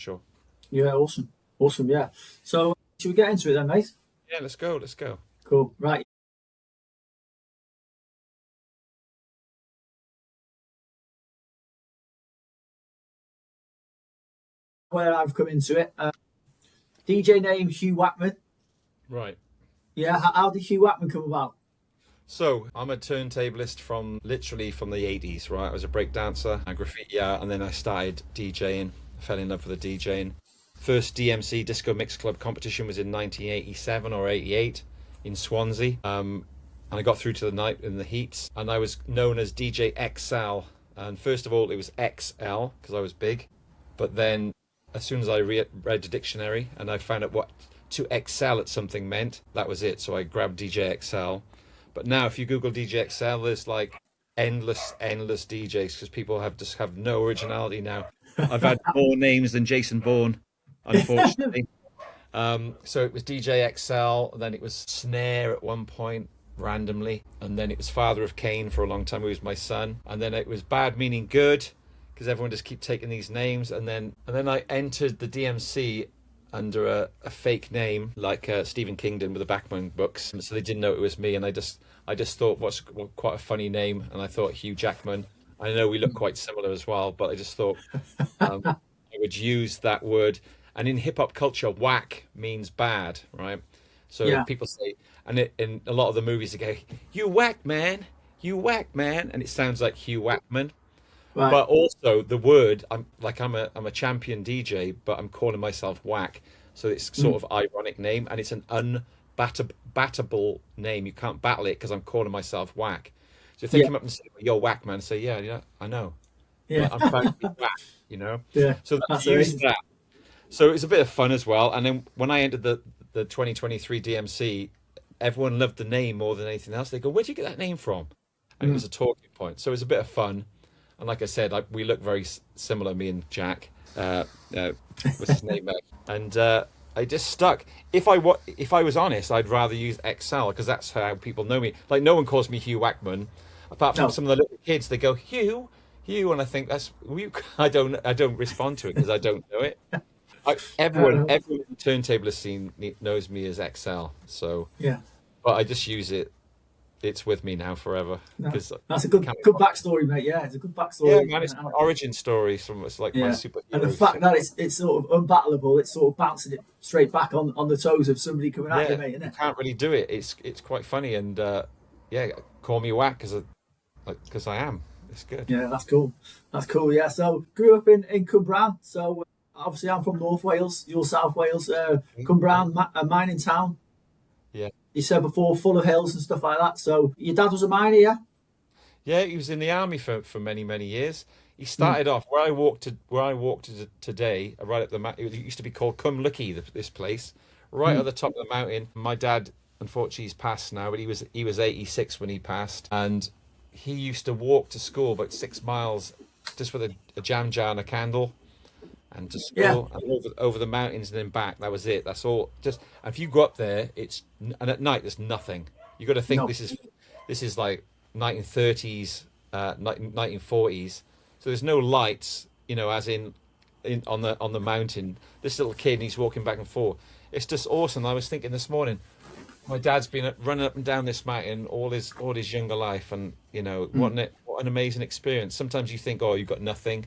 Sure. Yeah, awesome, yeah. So should we get into it then, mate? Yeah, let's go. Let's go. Cool, right. Where I've come into it, DJ name Huw Wackman. Right. Yeah, how did Huw Wackman come about? So I'm a turntablist from literally from the 80s, right? I was a break dancer and graffiti, yeah, and then I started DJing. I fell in love with the DJing. First DMC Disco Mix Club competition was in 1987 or 88 in Swansea. And I got through to the night in the heats, and I was known as DJ XL. And first of all, it was XL because I was big. But then, as soon as I read the dictionary and I found out what to excel at something meant, that was it. So I grabbed DJ XL. But now, if you Google DJ XL, there's like endless DJs because people just have no originality now. I've had more names than Jason Bourne, unfortunately. So it was DJ XL, then it was Snare at one point randomly, and then it was Father of Cain for a long time, who was my son, and then it was Bad Meaning Good because everyone just keep taking these names, and then I entered the DMC under a fake name like Stephen King did with the Backman books, so they didn't know it was me, and I just thought what's quite a funny name, and I thought Huw Jackman. I know we look quite similar as well, but I just thought I would use that word. And in hip hop culture, whack means bad, right? So Yeah, people say, and in a lot of the movies, they go, "You whack man, you whack man," and it sounds like Huw Wackman. right. But also the word, I'm a champion DJ, but I'm calling myself whack, so it's sort of ironic name, and it's an unbattable name. You can't battle it because I'm calling myself whack. So if they Yeah, come up and say, "You're whack man," say, "Yeah, yeah, I know, yeah, but I'm proud to be whack," you know. yeah. So I That's use amazing. that. So it was a bit of fun as well. And then when I entered the 2023 DMC, everyone loved the name more than anything else. They go, "Where'd you get that name from?" And it was a talking point. So it was a bit of fun. And like I said, we look very similar, me and Jack. What's his name? And I just stuck. If I was honest, I'd rather use XL because that's how people know me. Like no one calls me Huw Wackman, apart from No, some of the little kids. They go Hugh, and I think that's I don't respond to it because I don't know it. fair enough. Everyone in the turntablist scene knows me as XL. So, Yeah, but I just use it. It's with me now forever no, because that's a I good can't. good backstory, mate. Yeah, it's a good Yeah, backstory, man, it's my origin story. From it's like my yeah, and the superhero. fact that it's sort of unbattleable, it's sort of bouncing it straight back on the toes of somebody coming at you, Yeah, mate, isn't you it? can't really do it. It's quite funny, and yeah, call me whack because I am. It's good. Yeah, that's cool. That's cool. Yeah. So grew up in Cwmbran. So obviously I'm from North Wales. You're South Wales. Yeah, Cwmbran, a mining town. yeah, You said before, full of hills and stuff like that. So your dad was a miner, yeah? yeah. He was in the army for many years. He Mm. started off where I walked to today, right up the mountain. It used to be called Cumlucky, this place, right at Mm. the top of the mountain. My dad, unfortunately, he's passed now, but he was 86 when he passed, and he used to walk to school about 6 miles just with a jam jar and a candle and to Yeah. school and over the mountains and then back. That was it. That's all. Just if you go up there, and at night there's nothing. You got to think No. this is like 1930s, 1940s. So there's no lights, as in on the mountain. This little kid, and he's walking back and forth. It's just awesome. I was thinking this morning, my dad's been running up and down this mountain all his younger life, and Mm. what an amazing experience. Sometimes you think, oh, you've got nothing,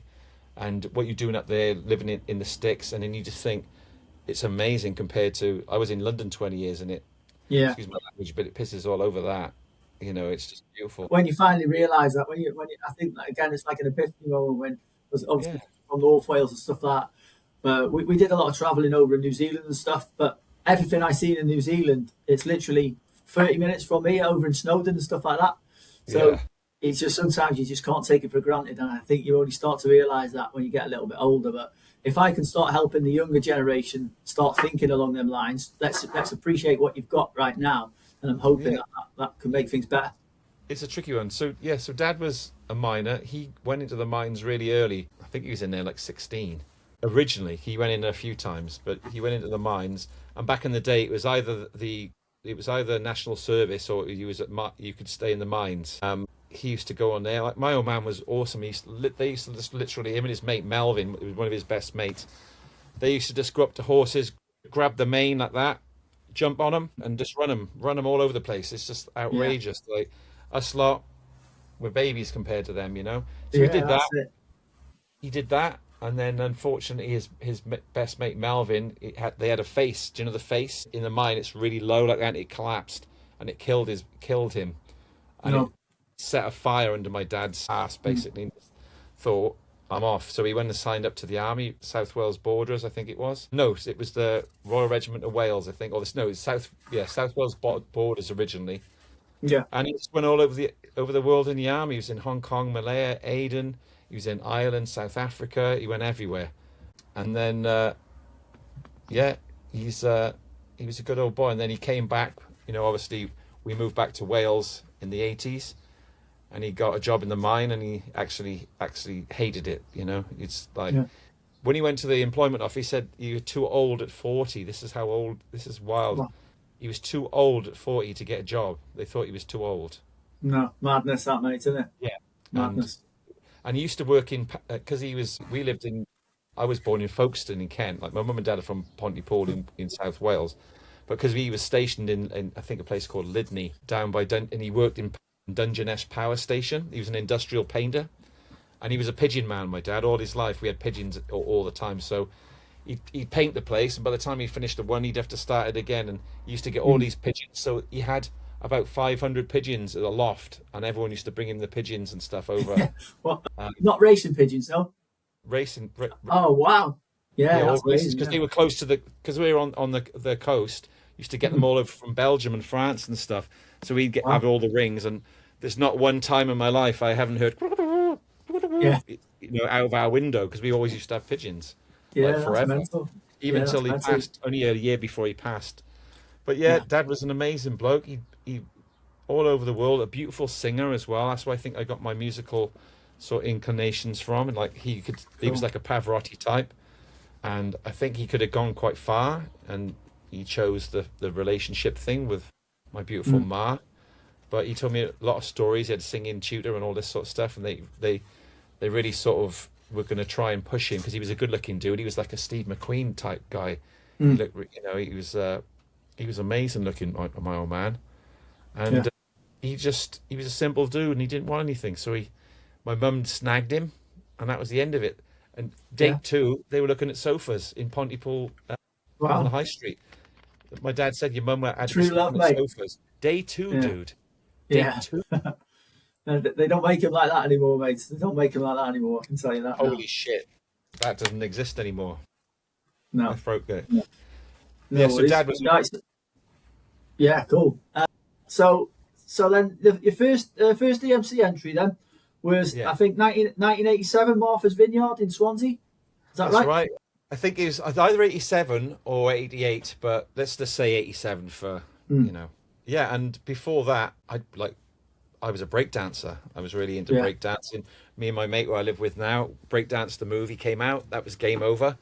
and what you're doing up there, living in the sticks, and then you just think it's amazing compared to I was in London 20 years, and Yeah. excuse my language, but it pisses all over that. It's just beautiful. When you finally realise that, I think that again, it's like an epiphany moment when, was Yeah, obviously from North Wales and stuff like that. But we did a lot of travelling over in New Zealand and stuff. But everything I seen in New Zealand, it's literally 30 minutes from me over in Snowdon and stuff like that. So yeah, it's just sometimes you just can't take it for granted. And I think you only start to realise that when you get a little bit older. But if I can start helping the younger generation start thinking along them lines, let's appreciate what you've got right now. And I'm hoping yeah. that can make things better. It's a tricky one. So yeah, so Dad was a miner. He went into the mines really early. I think he was in there like 16. Originally, he went in a few times, but he went into the mines. And back in the day, it was either national service or you could stay in the mines. He used to go on there. Like my old man was awesome. They used to just literally him and his mate Melvin, who was one of his best mates. They used to just go up to horses, grab the mane like that, jump on them, and just run them all over the place. It's just Yeah. outrageous. Like us lot, we're babies compared to them, you know. So he Yeah, did that. that's it. He did that, and then unfortunately, his best mate Melvin, they had a face. Do you know the face in the mine? It's really low like that. And it collapsed, and it killed him, and it No. set a fire under my dad's ass Mm. basically. Thought I'm off. So he went and signed up to the army, South Wales Borders, I think it was. No, it was the Royal Regiment of Wales, I think. Or this, no, it's South Wales Borders originally. Yeah. And he just went all over the world in the army. He was in Hong Kong, Malaya, Aden. He was in Ireland, South Africa. He went everywhere. And then, yeah, he was a good old boy. And then he came back. You know, obviously we moved back to Wales in the 80s, and he got a job in the mine, and he actually hated it. You know, it's like Yeah. when he went to the employment office, he said, "You're too old at 40." This is how old. This is wild. Well, He was too old at 40 to get a job. They thought he was too old. no, madness that, mate, isn't it? Yeah. And Madness. he used to work in because we lived in. I was born in Folkestone in Kent. Like my mum and dad are from Pontypool in South Wales, but because he was stationed in I think a place called Lydney down by and he worked in Dungeness Power Station. He was an industrial painter, and he was a pigeon man. My dad, all his life, we had pigeons all the time. So he'd paint the place, and by the time he finished the one, he'd have to start it again. And he used to get all Mm. these pigeons. So he had about 500 pigeons at a loft, and everyone used to bring in the pigeons and stuff over. Well, Um, not racing pigeons, no. racing, Oh wow. yeah, Yeah, all that's races amazing. because Yeah. they were close to because we were on the coast. Used to get them Mhm. all over from Belgium and France and stuff. So we'd have Wow. all the rings, and there's not one time in my life I haven't heard Yeah. out of our window because we always used to have pigeons like Yeah, that's forever, mental. even Yeah, till that's he mental. passed. Only a year before he passed. But yeah, Yeah. Dad was an amazing bloke. He all over the world, a beautiful singer as well. That's where I think I got my musical sort of inclinations from. And like he was Cool. like a Pavarotti type, and I think he could have gone quite far. And he chose the relationship thing with my beautiful Mm. ma. But he told me a lot of stories. He had a singing tutor and all this sort of stuff, and they really sort of were going to try and push him because he was a good-looking dude. He was like a Steve McQueen type guy. He Mm. looked, he was amazing looking, my old man, Yeah. and he was a simple dude, and he didn't want anything. So my mum snagged him, and that was the end of it. And Yeah. date two, they were looking at sofas in Pontypool on the Wow. high street. My dad said your mum had to be True love, looking at mate. sofas. Day two, Yeah. dude. Date Yeah. two. No, they don't make them like that anymore, mate. They don't make them like that anymore. I can tell you that now. Holy shit. That doesn't exist anymore. My No. throat goes. No, Yeah, no so worries. dad was Nice. Yeah, cool. So then your first DMC entry then was yeah, I think 1987 Martha's Vineyard in Swansea. Is that that's right? right. I think it was either 87 or 88, but let's just say 87 for, Mm. Yeah, and before that, I was a break dancer. I was really into Yeah. break dancing. Me and my mate who I live with now, Breakdance the movie came out. That was game over.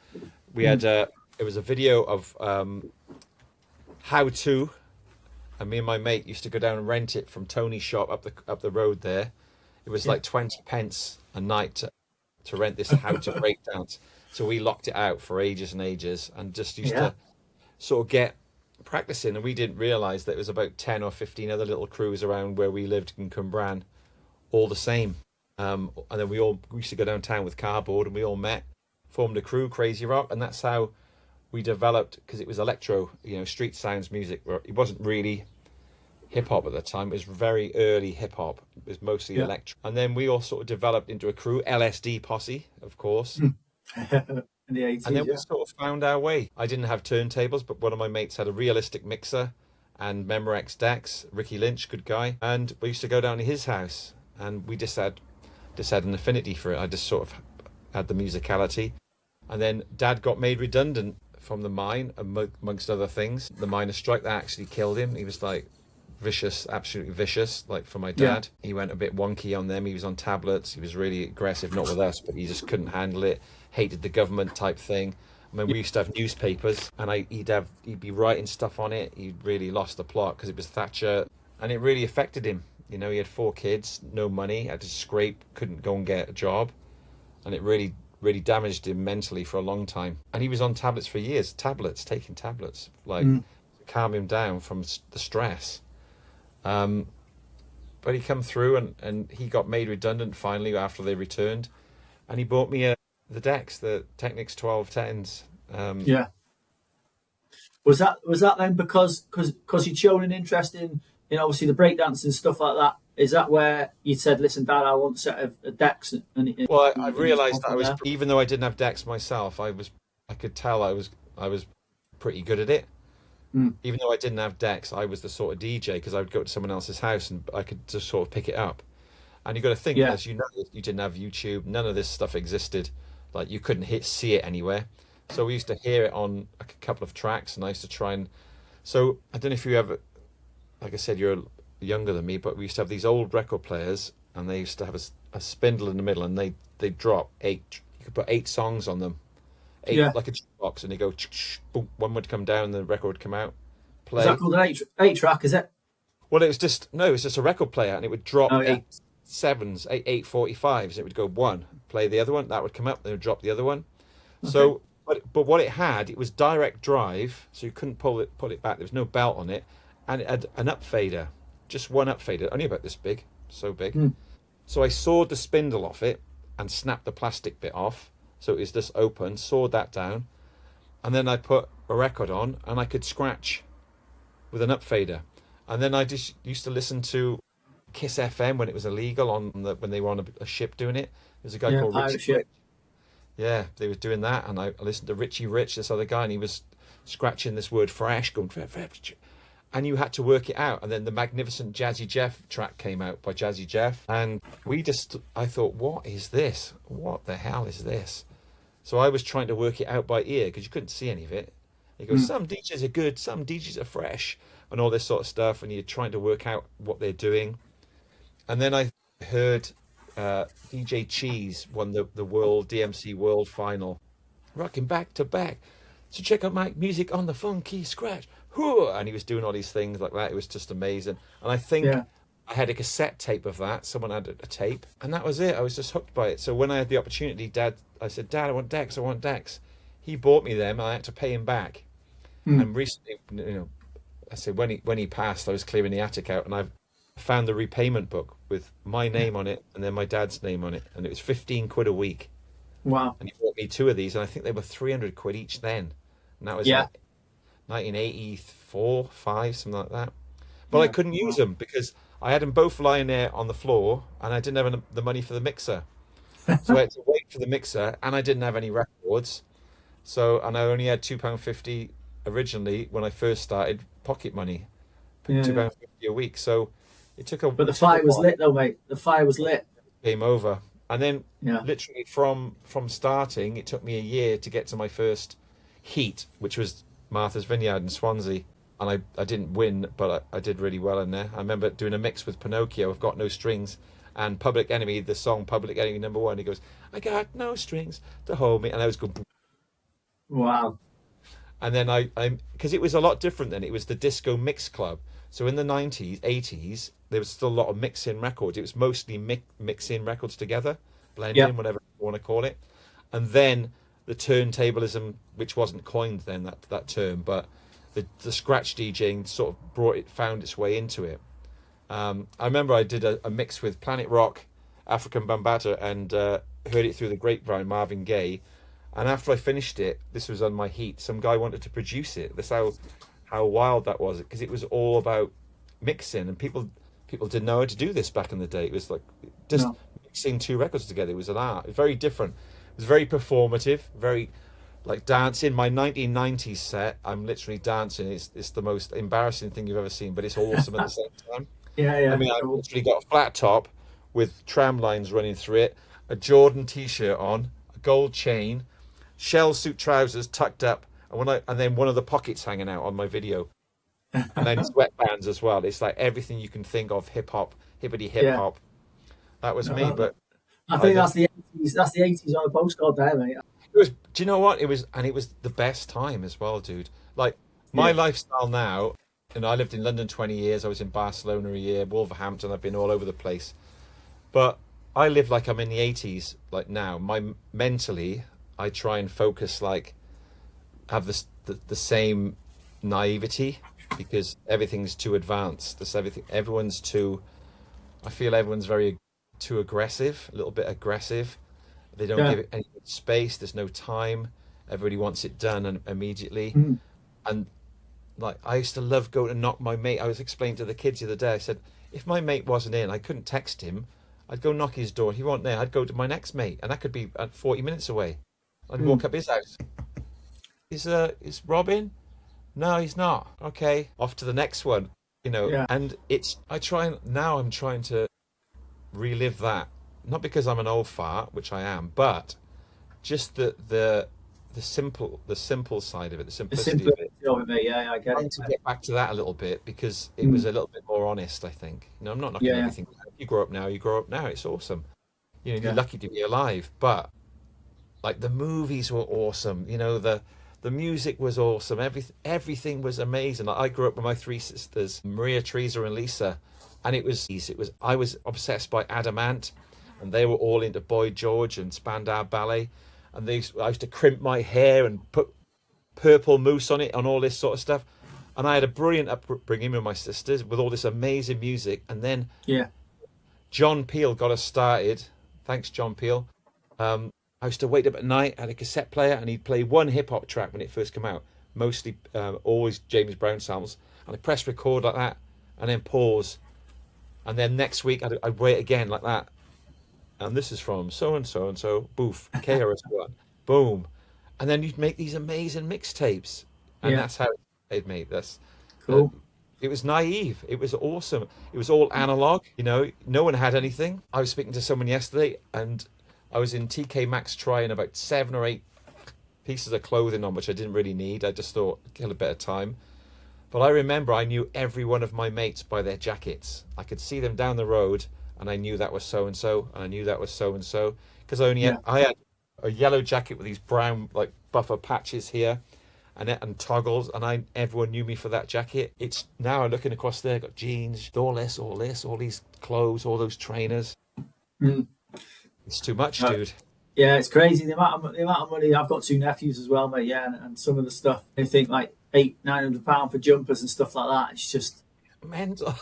We had Mm. it was a video of how to, and me and my mate used to go down and rent it from Tony's shop up the road there. It was Yeah. like 20 pence a night to rent this how to break dance. So we locked it out for ages and ages and just used Yeah. to sort of get practicing. And we didn't realize that it was about 10 or 15 other little crews around where we lived in Cwmbran, all the same. And then we used to go downtown with cardboard, and we all met, formed a crew, Crazy Rock, and that's how we developed, because it was electro, street sounds music. It wasn't really hip hop at the time. It was very early hip hop. It was mostly Yeah. electro. And then we all sort of developed into a crew, LSD Posse, of course. In the And 80s, then we yeah. sort of found our way. I didn't have turntables, but one of my mates had a realistic mixer and Memorex decks. Ricky Lynch, good guy. And we used to go down to his house, and we just had an affinity for it. I just sort of had the musicality. And then Dad got made redundant from the mine, amongst other things. The miners' strike, that actually killed him. He was like vicious, absolutely vicious, like for my Yeah. dad. He went a bit wonky on them. He was on tablets. He was really aggressive, not with us, but he just couldn't handle it. Hated the government type thing. I mean, we used to have newspapers, and he'd be writing stuff on it. He really lost the plot because it was Thatcher, and it really affected him. He had 4 kids, no money, had to scrape, couldn't go and get a job, and it really really damaged him mentally for a long time. And he was on tablets for years, taking tablets, like to calm him down from the stress. But he come through and he got made redundant finally after they returned. And he bought me the decks, the Technics 1210s. Yeah. Was that then because you'd shown an interest in obviously the breakdance and stuff like that? Is that where you said, "Listen, Dad, I want a set of decks"? Well, I realised that I was, even though I didn't have decks myself, I could tell I was pretty good at it. Even though I didn't have decks, I was the sort of DJ, because I would go to someone else's house and I could just sort of pick it up. And you got to think, as you know, you didn't have YouTube, none of this stuff existed. Like, you couldn't see it anywhere. So we used to hear it on a couple of tracks, and I used to try and. So I don't know if you ever, like I said, you're younger than me, but we used to have these old record players, and they used to have a spindle in the middle, and they drop 8. You could put 8 songs on them, 8 like a jukebox, and they go, boom, one would come down, and the record would come out. Play. Is that called an 8 track? Is it? Well, it was just a record player, and it would drop 8 7s, 8 45s. It would go 1, play the other one, that would come up, then it would drop the other one. Okay. So, but what it was direct drive, so you couldn't pull it back. There was no belt on it, and it had an up fader, just one up fader, only about this big, so big. So I sawed the spindle off it and snapped the plastic bit off, so it was just open. Sawed that down, and then I put a record on, and I could scratch with an up fader. And then I just used to listen to Kiss FM when it was illegal when they were on a ship doing it. There's a guy called Richie Rich. Yeah, they were doing that, and I listened to Richie Rich, this other guy, and he was scratching this word fresh, going fresh, and you had to work it out. And then the magnificent Jazzy Jeff track came out by Jazzy Jeff, and I thought, what is this? What the hell is this? So I was trying to work it out by ear, because you couldn't see any of it. He goes, some DJs are good, some DJs are fresh, and all this sort of stuff, and you're trying to work out what they're doing. And then I heard DJ Cheese won the World DMC World Final, rocking back to back. So check out my music on the funky scratch. And he was doing all these things like that. It was just amazing. And I think I had a cassette tape of that. Someone had a tape, and that was it. I was just hooked by it. So when I had the opportunity, I said, Dad, I want decks. He bought me them, and I had to pay him back. And recently, I said when he passed, I was clearing the attic out, and I've found the repayment book with my name on it and then my dad's name on it, and it was 15 quid a week. Wow. And he bought me 2 of these, and I think they were 300 quid each then, and that was like 1984, 5, something like that. But I couldn't use them because I had them both lying there on the floor, and I didn't have the money for the mixer. So I had to wait for the mixer, and I didn't have any records, and I only had £2.50 originally when I first started, pocket money, £2.50 a week. So it took But the fire was lit, though, mate. The fire was lit. Game over. And then literally from starting, it took me a year to get to my first heat, which was Martha's Vineyard in Swansea. And I didn't win, but I did really well in there. I remember doing a mix with Pinocchio, I've Got No Strings, and Public Enemy, the song Public Enemy #1. He goes, I got no strings to hold me. And I was going, wow. And then because it was a lot different then. It was the Disco Mix Club. So in the 90s, 80s, there was still a lot of mix-in records. It was mostly mix-in records together, blending, whatever you want to call it. And then the turntablism, which wasn't coined then, that term, but the scratch DJing sort of found its way into it. I remember I did a mix with Planet Rock, African Bambaataa, and heard it through the grapevine, Marvin Gaye. And after I finished it, this was on my heat, some guy wanted to produce it. That's how wild that was, because it was all about mixing, and people didn't know how to do this back in the day. It was like just mixing 2 records together. It was an art, very different. It was very performative, very like dancing. My 1990s set, I'm literally dancing. It's the most embarrassing thing you've ever seen, but it's awesome at the same time. I mean, I've literally got a flat top with tram lines running through it, a Jordan t-shirt on, a gold chain, shell suit trousers tucked up, and then one of the pockets hanging out on my video, and then sweatbands as well. It's like everything you can think of hippity hip hop. That was me. But I think that's the 80s. That's the 80s on a postcard there, mate. It was. Do you know what it was? And it was the best time as well, dude. Like my lifestyle now. I lived in London 20 years. I was in Barcelona a year, Wolverhampton. I've been all over the place. But I live like I'm in the 80s. Like now, mentally, I try and focus like have the same naivety because everything's too advanced. This everything everyone's too. I feel everyone's very too aggressive, a little bit aggressive. They don't Yeah. give it any space. There's no time. Everybody wants it done and immediately. Mm. And like I used to love going to knock my mate. I was explaining to the kids the other day. I said if my mate wasn't in, I couldn't text him. I'd go knock his door. He wasn't there. I'd go to my next mate, and that could be at 40 minutes away. I'd Mm. walk up his house. Is Robin? No, he's not. Okay, off to the next one. Yeah. And it's I try and now I'm trying to relive that. Not because I'm an old fart, which I am, but just the simple side of it, the The simplicity of it. simplicity of it, mate. Yeah, I get Trying it. to get back to that a little bit because it was Mm. a little bit more honest, I think. I'm not knocking Yeah. everything down. You grow up now, you grow up now. It's awesome. You're Yeah. lucky to be alive. But like the movies were awesome. The music was awesome. Everything was amazing. Like, I grew up with my three sisters, Maria, Teresa, and Lisa, and it was I was obsessed by Adamant, and they were all into Boy George and Spandau Ballet, and I used to crimp my hair and put purple mousse on it and all this sort of stuff. And I had a brilliant upbringing with my sisters with all this amazing music. And then Yeah. John Peel got us started. Thanks, John Peel. I used to wait up at night, had a cassette player, and he'd play one hip hop track when it first came out, mostly always James Brown songs. And I press record like that, and then pause, and then next week I'd wait again like that. And this is from so and so and so, boof, KRS-One, boom, and then you'd make these amazing mixtapes, and Yeah. that's how it made this. Uh, Cool. it was naive. It was awesome. It was all analog. No one had anything. I was speaking to someone yesterday, and I was in TK Maxx trying about 7 or 8 pieces of clothing on, which I didn't really need. I just thought kill a bit of time. But I remember I knew every one of my mates by their jackets. I could see them down the road, and I knew that was so and so, and I knew that was so and so because Yeah. I had a yellow jacket with these brown like buffer patches here, and toggles, and everyone knew me for that jacket. It's now looking across there, got jeans, all this, all these clothes, all those trainers. Mm. It's too much, Uh, dude. yeah, it's crazy the amount of money. I've got two nephews as well, mate. Yeah, and some of the stuff they think like £800-900 for jumpers and stuff like that. It's just Mental.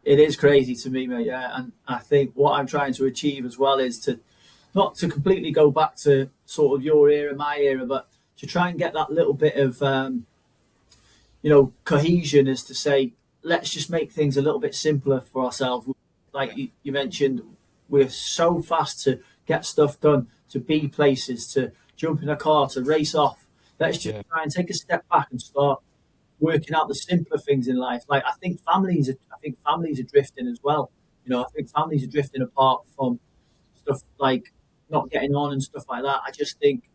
it is crazy to me, mate. Yeah, and I think what I'm trying to achieve as well is to not to completely go back to sort of your era, my era, but to try and get that little bit of cohesion, is to say let's just make things a little bit simpler for ourselves. Like you mentioned, we're so fast to get stuff done, to be places, to jump in a car, to race off. Let's just Yeah, try and take a step back and start working out the simpler things in life. Like I think families are drifting as well. I think families are drifting apart from stuff like not getting on and stuff like that. I just think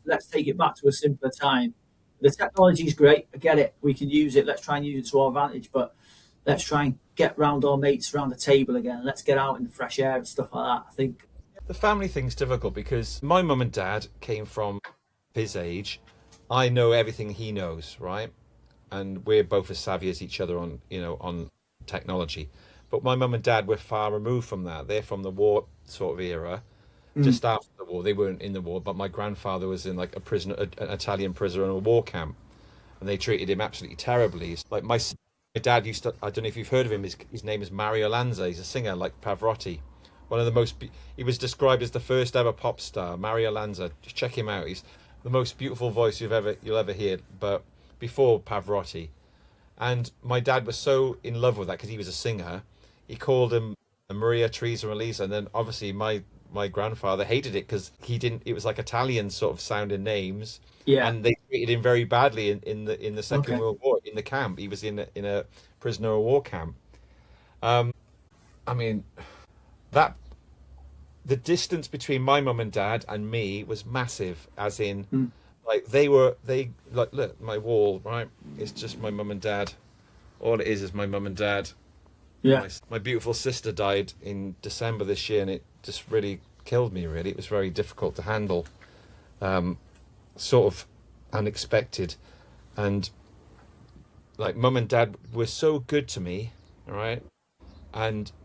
let's take it back to a simpler time. The technology is great. I get it. We can use it. Let's try and use it to our advantage. But let's try and get round our mates around the table again. Let's get out in the fresh air and stuff like that. I think. the family thing's difficult because my mum and dad came from his age. I know everything he knows, right? And we're both as savvy as each other on technology. But my mum and dad were far removed from that. They're from the war sort of era, Mm. just after the war. They weren't in the war, but my grandfather was in like an Italian prisoner in a war camp, and they treated him absolutely terribly. Like my dad used to. I don't know if you've heard of him. His name is Mario Lanza. He's a singer like Pavarotti. One of the most. He was described as the first ever pop star. Mario Lanza. Just check him out. He's the most beautiful voice you'll ever hear. But before Pavarotti, and my dad was so in love with that because he was a singer. He called him Maria, Teresa, and Lisa. And then obviously my grandfather hated it because he didn't. It was like Italian sort of sounding names, Yeah. and they treated him very badly in the Second Okay. World War in the camp. He was in a prisoner of war camp. I mean that the distance between my mum and dad and me was massive. As in, Mm. like they like look my wall right. It's just my mum and dad. All it is my mum and dad. Yeah. My beautiful sister died in December this year, and it just really killed me. Really, it was very difficult to handle, sort of unexpected, and like mum and dad were so good to me, all right,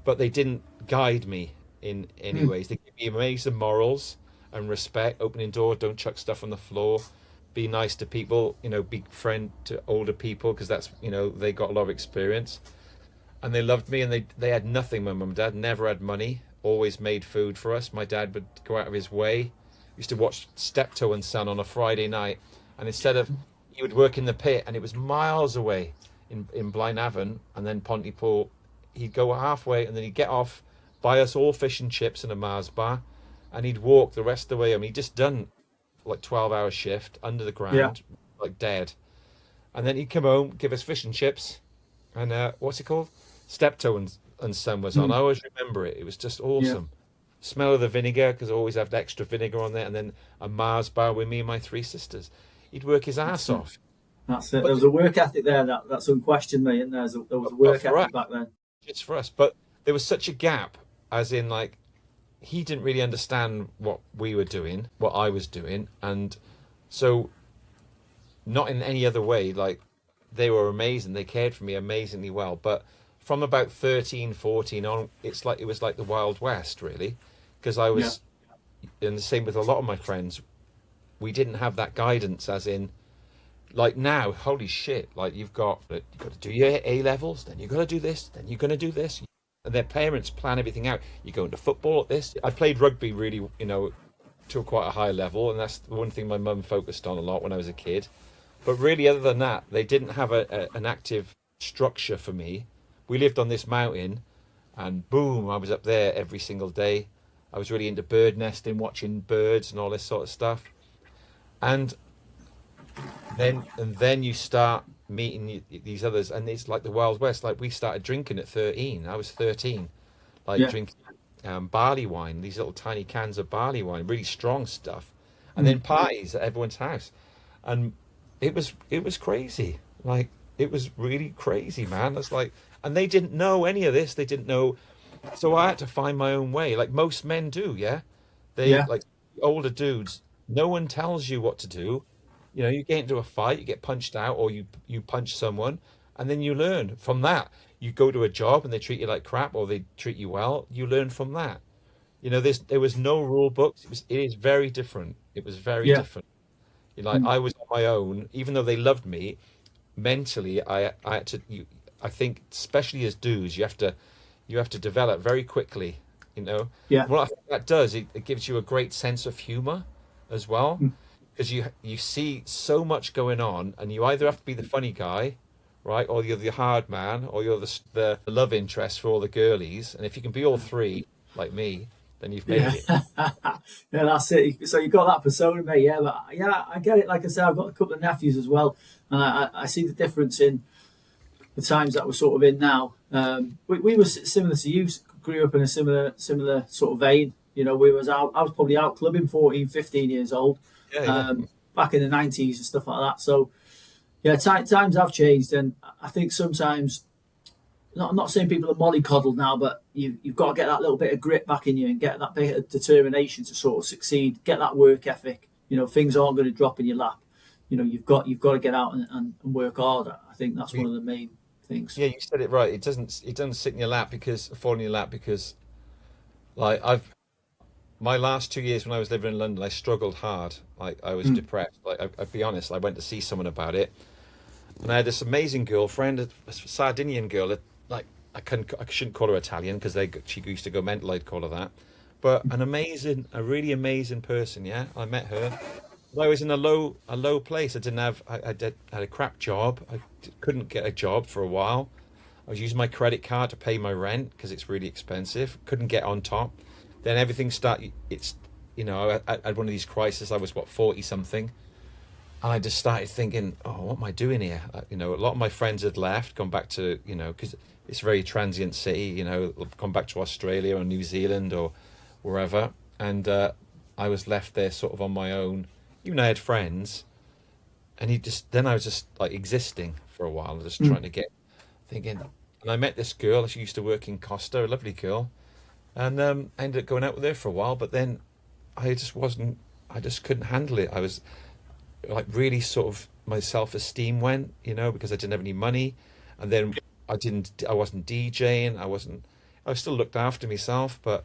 but they didn't guide me in any ways. They give me amazing morals and respect, opening door, don't chuck stuff on the floor, be nice to people, be friend to older people, because that's, they got a lot of experience. And they loved me, and they had nothing. My mum and dad never had money, always made food for us. My dad would go out of his way. Used to watch Steptoe and Son on a Friday night, and instead of, he would work in the pit, and it was miles away in Blaenavon, and then Pontypool. He'd go halfway, and then he'd get off, buy us all fish and chips and a Mars bar, and he'd walk the rest of the way. I mean, he'd just done like 12-hour shift under the ground, like dead. And then he'd come home, give us fish and chips, and what's it called? Steptoe and Son was on. I always remember it. It was just awesome. Smell of the vinegar, because I always have extra vinegar on there, and then a Mars bar with me and my 3 sisters. He'd work his ass off. That's it. There was a work ethic there that's unquestioned, mate, and there was a work ethic back then. It's for us, but there was such a gap, as in, like, he didn't really understand what we were doing, what I was doing, and so not in any other way. Like, they were amazing, they cared for me amazingly well, but from about 13, 14 on, it was like the Wild West, really, because I was, and the same with a lot of my friends, we didn't have that guidance, as in, like now, holy shit, like you've got to do your A levels, then you've got to do this, then you're going to do this, and their parents plan everything out. You're going to football at this. I played rugby really, to quite a high level, and that's the one thing my mum focused on a lot when I was a kid. But really, other than that, they didn't have an active structure for me. We lived on this mountain, and boom, I was up there every single day. I was really into bird nesting, watching birds and all this sort of stuff. And then you start meeting these others, and it's like the Wild West. Like, we started drinking at 13. I was 13, drinking barley wine, these little tiny cans of barley wine, really strong stuff, and then parties at everyone's house, and it was crazy. Like, it was really crazy, man. It's like, and they didn't know any of this. They didn't know, so I had to find my own way, like most men do. Like older dudes, no one tells you what to do. You get into a fight, you get punched out, or you punch someone, and then you learn from that. You go to a job and they treat you like crap, or they treat you well. You learn from that. There was no rule books. It is very different. It was very different. I was on my own, even though they loved me. Mentally, I had to. I think, especially as dudes, you have to develop very quickly. What I think that does, it gives you a great sense of humor as well. Because you see so much going on, and you either have to be the funny guy, right, or you're the hard man, or you're the love interest for all the girlies. And if you can be all three, like me, then you've made it. That's it. So you've got that persona, mate. But I get it. Like I said, I've got a couple of nephews as well, and I see the difference in the times that we're sort of in now. We were similar to you. Grew up in a similar sort of vein. I was probably out clubbing 14, 15 years old. Back in the 90s and stuff like that. So times have changed, and I think sometimes, I'm not saying people are mollycoddled now, but you've got to get that little bit of grit back in you and get that bit of determination to sort of succeed. Get that work ethic. Things aren't going to drop in your lap. You've got to get out and work harder. I think that's one of the main things. Yeah, you said it right. It doesn't sit in your lap fall in your lap because, like, my last 2 years when I was living in London, I struggled hard. Like, I was depressed. Like, I'll be honest, I went to see someone about it, and I had this amazing girlfriend, a Sardinian girl. That, like, I shouldn't call her Italian because she used to go mental. I'd call her that, but a really amazing person. Yeah, I met her. I was in a low place. I had a crap job. I couldn't get a job for a while. I was using my credit card to pay my rent because it's really expensive. Couldn't get on top. Then everything started. I had one of these crises. I was 40 something, and I just started thinking, oh, what am I doing here? A lot of my friends had left, gone back to, because it's a very transient city. Gone back to Australia or New Zealand or wherever, and I was left there sort of on my own. Even I had friends, and I was just like existing for a while, just trying to get thinking. And I met this girl. She used to work in Costa, a lovely girl. And I ended up going out with her for a while, but then I just couldn't handle it. I was like really sort of, my self-esteem went, because I didn't have any money. And then I wasn't DJing. I still looked after myself, but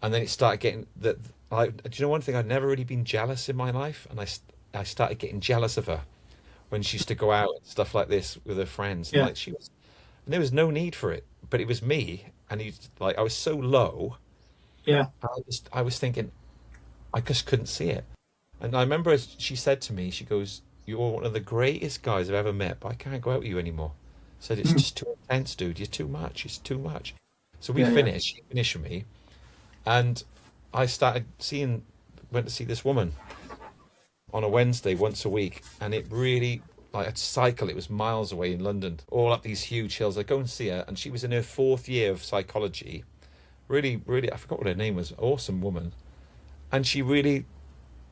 And then it started getting that. Do you know one thing? I'd never really been jealous in my life, and I started getting jealous of her when she used to go out and stuff like this with her friends, and Yeah. like she was, and there was no need for it, but it was me, and like I was so low, Yeah. I was thinking, I just couldn't see it, and I remember she said to me, she goes, "You're one of the greatest guys I've ever met, but I can't go out with you anymore." I said, "It's Mm. just too intense, dude. You're too much. It's too much." So we Yeah. Yeah. finished. She finished with me, and I started went to see this woman on a Wednesday once a week, and it really, like, I'd cycle. It was miles away in London, all up these huge hills. I'd go and see her, and she was in her fourth year of psychology. Really, really, I forgot what her name was. Awesome woman, and she really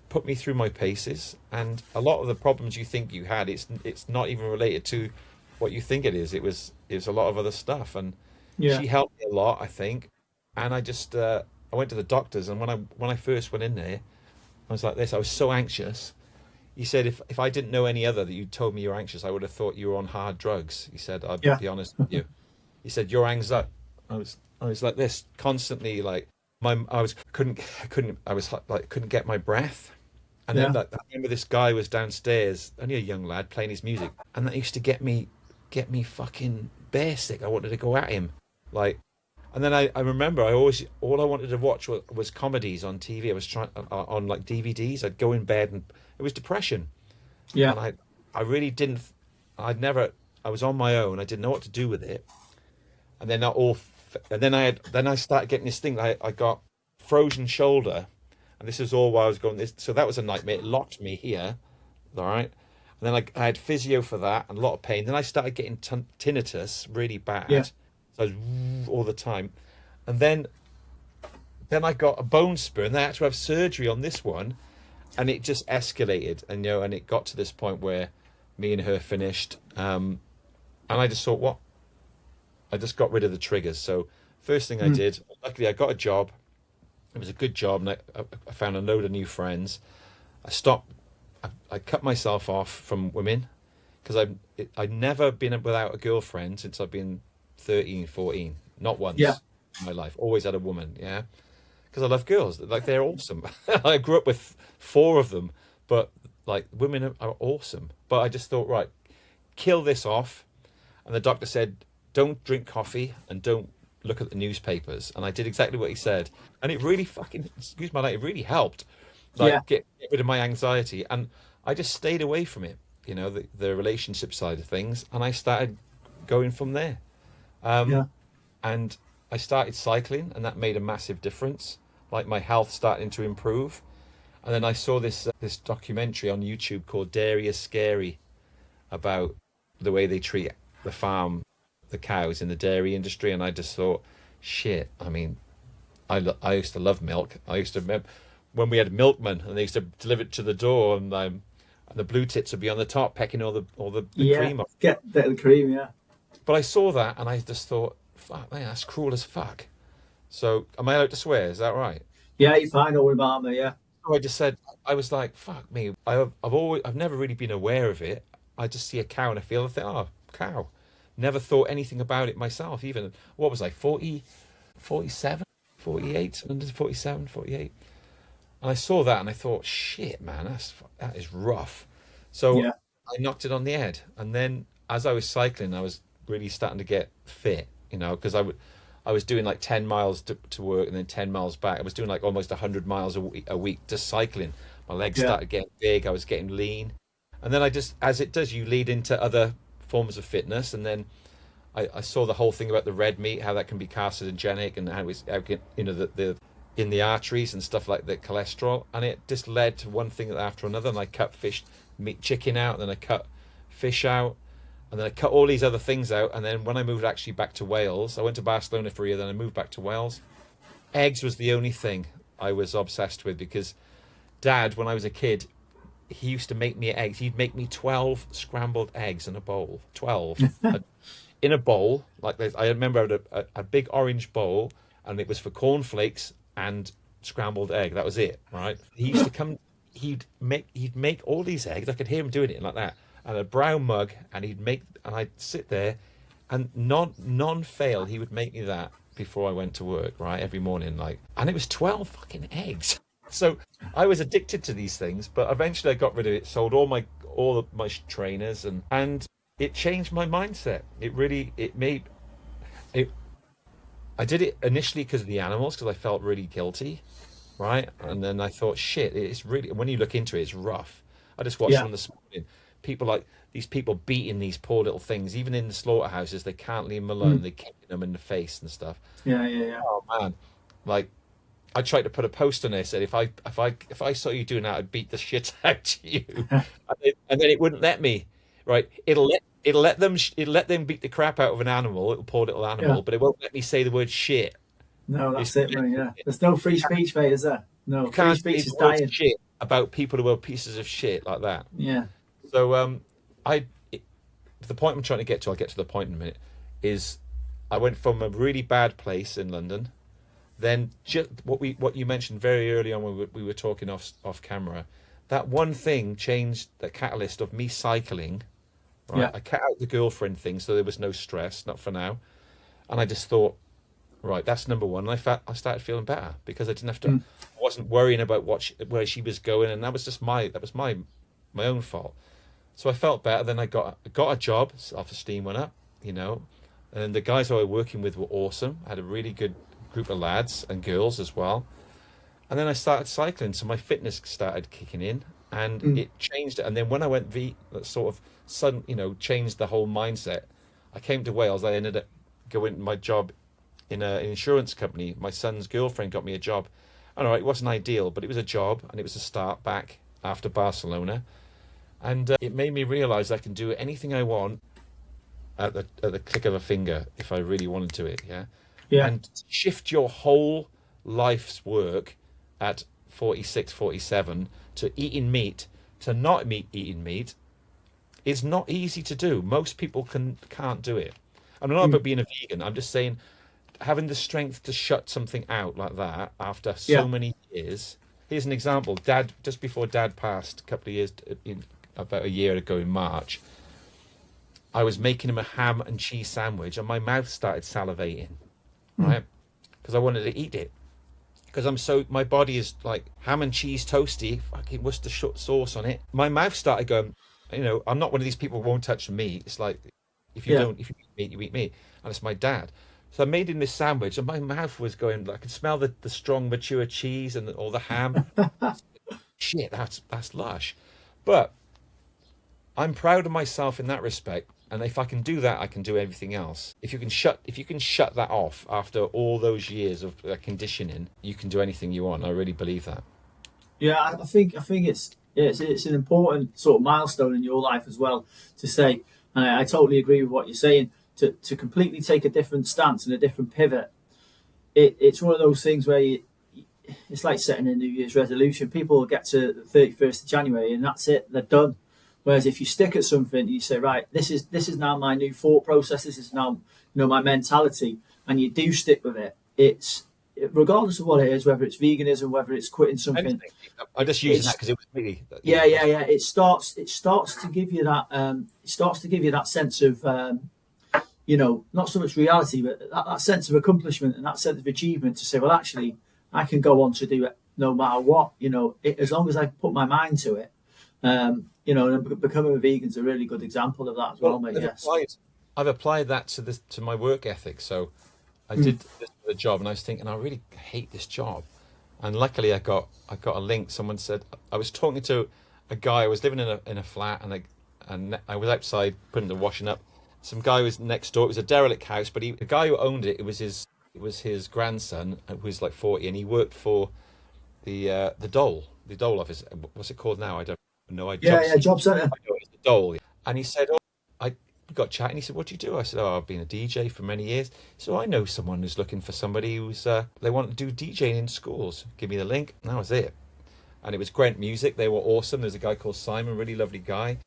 put me through my paces. And a lot of the problems you think you had, it's not even related to what you think it is. It was a lot of other stuff, and Yeah. she helped me a lot, I think. And I went to the doctors, and when I first went in there, I was like this. I was so anxious. He said, if I didn't know any other that you told me you're anxious, I would have thought you were on hard drugs. He said, I'll Yeah. be honest with you. He said, your anxiety. I was like this constantly, like I was like couldn't get my breath. And then Yeah. like, I remember this guy was downstairs, only a young lad, playing his music, and that used to get me fucking bear sick. I wanted to go at him, like. And then I remember all I wanted to watch was comedies on TV. I was trying on like DVDs. I'd go in bed and it was depression, Yeah. and I really didn't. I was on my own. I didn't know what to do with it. And then I started getting this thing. I got frozen shoulder, and this is all while I was going this. So that was a nightmare. It locked me here, all right. And then I had physio for that and a lot of pain. Then I started getting tinnitus really Yeah. bad. So I was all the time, and then I got a bone spur, and they had to have surgery on this one, and it just escalated, and and it got to this point where me and her finished, and I just thought, what? I just got rid of the triggers. So first thing I Mm. did, luckily I got a job. It was a good job, and I found a load of new friends. I stopped. I cut myself off from women because I'd never been without a girlfriend since I've been 13, 14. Not Yeah. once in my life. Always had a woman, yeah. Because I love girls. Like, they're awesome. I grew up with four of them, but like, women are awesome. But I just thought, right, kill this off. And the doctor said, don't drink coffee and don't look at the newspapers. And I did exactly what he said. And it really fucking, excuse my language, it really helped. Yeah. Like, get rid of my anxiety. And I just stayed away from it, the relationship side of things. And I started going from there. Yeah. And I started cycling, and that made a massive difference. Like, my health starting to improve. And then I saw this documentary on YouTube called Dairy is Scary, about the way they treat the cows in the dairy industry. And I just thought, shit. I mean, I used to love milk. I used to remember when we had milkmen, and they used to deliver it to the door, and the blue tits would be on the top, pecking all the Yeah. cream off. Get a bit of the cream. Yeah. But I saw that, and I just thought, fuck, man, that's cruel as fuck. So, am I allowed to swear? Is that right? Yeah. You find all about me. Yeah. So I just said, I was like, fuck me. I've never really been aware of it. I just see a cow and I feel, oh, cow. Never thought anything about it myself. Even, what was I, 40, 47, 48, under 47, 48. And I saw that and I thought, shit, man, that is rough. So Yeah. I knocked it on the head. And then as I was cycling, I was really starting to get fit, because I was doing like 10 miles to work and then 10 miles back. I was doing like almost 100 miles a week just cycling. My legs Yeah. started getting big. I was getting lean. And then as it does, you lead into other forms of fitness. And then I saw the whole thing about the red meat, how that can be carcinogenic, and how the in the arteries and stuff like the cholesterol. And it just led to one thing after another. And I cut chicken out, and then I cut fish out. And then I cut all these other things out. And then when I moved actually back to Wales, I went to Barcelona for a year, then I moved back to Wales. Eggs was the only thing I was obsessed with, because Dad, when I was a kid, he used to make me eggs. He'd make me 12 scrambled eggs in a bowl. 12. In a bowl. Like this. I remember I had a big orange bowl, and it was for cornflakes and scrambled egg. That was it, right? He used to come, he'd make all these eggs. I could hear him doing it like that. And a brown mug, and I'd sit there, and non fail, he would make me that before I went to work, right, every morning, like, and it was 12 fucking eggs. So I was addicted to these things, but eventually I got rid of it, sold all of my trainers, and it changed my mindset. It made it. I did it initially because of the animals, because I felt really guilty, right? And then I thought, shit, it's really, when you look into it, it's rough. I just watched Yeah. one this morning. People like these people beating these poor little things, even in the slaughterhouses, they can't leave them alone. Mm. They're kicking them in the face and stuff. Yeah, yeah, yeah. Oh man, like I tried to put a post on there said if I saw you doing that, I'd beat the shit out of you, and then it wouldn't let me. Right? It'll let them beat the crap out of an animal, little poor little Yeah. animal, but it won't let me say the word shit. No, It's that's it, mate. Yeah. There's no free speech, mate, is there? No, You free can't say speech is the word dying. shit about people who are pieces of shit like that. Yeah. So I it, the point I'm trying to get to, I'll get to the point in a minute, is I went from a really bad place in London. Then just what you mentioned very early on when we were talking off camera, that one thing changed the catalyst of me cycling. Right, Yeah. I cut out the girlfriend thing, so there was no stress, not for now. And I just thought, right, that's number one. And I started feeling better because I didn't have to. Mm. I wasn't worrying about where she was going, and that was my own fault. So I felt better. Then I got a job. Self-esteem went up, and the guys I was working with were awesome. I had a really good group of lads and girls as well. And then I started cycling, so my fitness started kicking in, and Mm. it changed it. And then when I went that sort of sudden, changed the whole mindset. I came to Wales. I ended up going my job in an insurance company. My son's girlfriend got me a job. I don't know, it wasn't ideal, but it was a job, and it was a start back after Barcelona. And it made me realise I can do anything I want at the click of a finger if I really wanted to it, yeah? Yeah. And shift your whole life's work at 46, 47 to eating meat to not eating meat is not easy to do. Most people can't do it. I'm not Mm. about being a vegan. I'm just saying having the strength to shut something out like that after so Yeah. many years. Here's an example. Dad, just before Dad passed, a couple of years, about a year ago in March, I was making him a ham and cheese sandwich, and my mouth started salivating, Mm. right? Because I wanted to eat it. Because my body is like ham and cheese toasty, fucking Worcestershire sauce on it. My mouth started going, I'm not one of these people who won't touch meat. It's like, if you Yeah. eat meat, you eat meat. And it's my dad. So I made him this sandwich, and my mouth was going, I could smell the strong, mature cheese and all the ham. Shit, that's lush. But I'm proud of myself in that respect. And if I can do that, I can do everything else. If you can shut that off after all those years of conditioning, you can do anything you want. I really believe that. Yeah, I think it's an important sort of milestone in your life as well to say, and I totally agree with what you're saying. To completely take a different stance and a different pivot, it's one of those things where it's like setting a New Year's resolution. People will get to the 31st of January and that's it, they're done. Whereas if you stick at something, you say, right, this is now my new thought process. This is now my mentality, and you do stick with it. It's regardless of what it is, whether it's veganism, whether it's quitting something. Anything. I'm just using that because it was me. Yeah, yeah, yeah. It starts to give you that. It starts to give you that sense of not so much reality, but that sense of accomplishment and that sense of achievement to say, well, actually, I can go on to do it no matter what. As long as I put my mind to it. And becoming a vegan is a really good example of that as well, mate. Yes. I've applied that to my work ethic. So I did this for the job, and I was thinking, I really hate this job. And luckily, I got a link. Someone said I was talking to a guy. I was living in a flat, and I was outside putting the washing up. Some guy was next door. It was a derelict house, but the guy who owned it, it was his grandson, who was like 40, and he worked for the Dole office. What's it called now? I don't know. Job centre. It's the Dole. And he said, "Oh, I got chatting." He said, "What do you do?" I said, "Oh, I've been a DJ for many years. So I know someone who's looking for somebody who's they want to do DJing in schools. Give me the link." And that was it. And it was Grant Music. They were awesome. There's a guy called Simon, really lovely guy.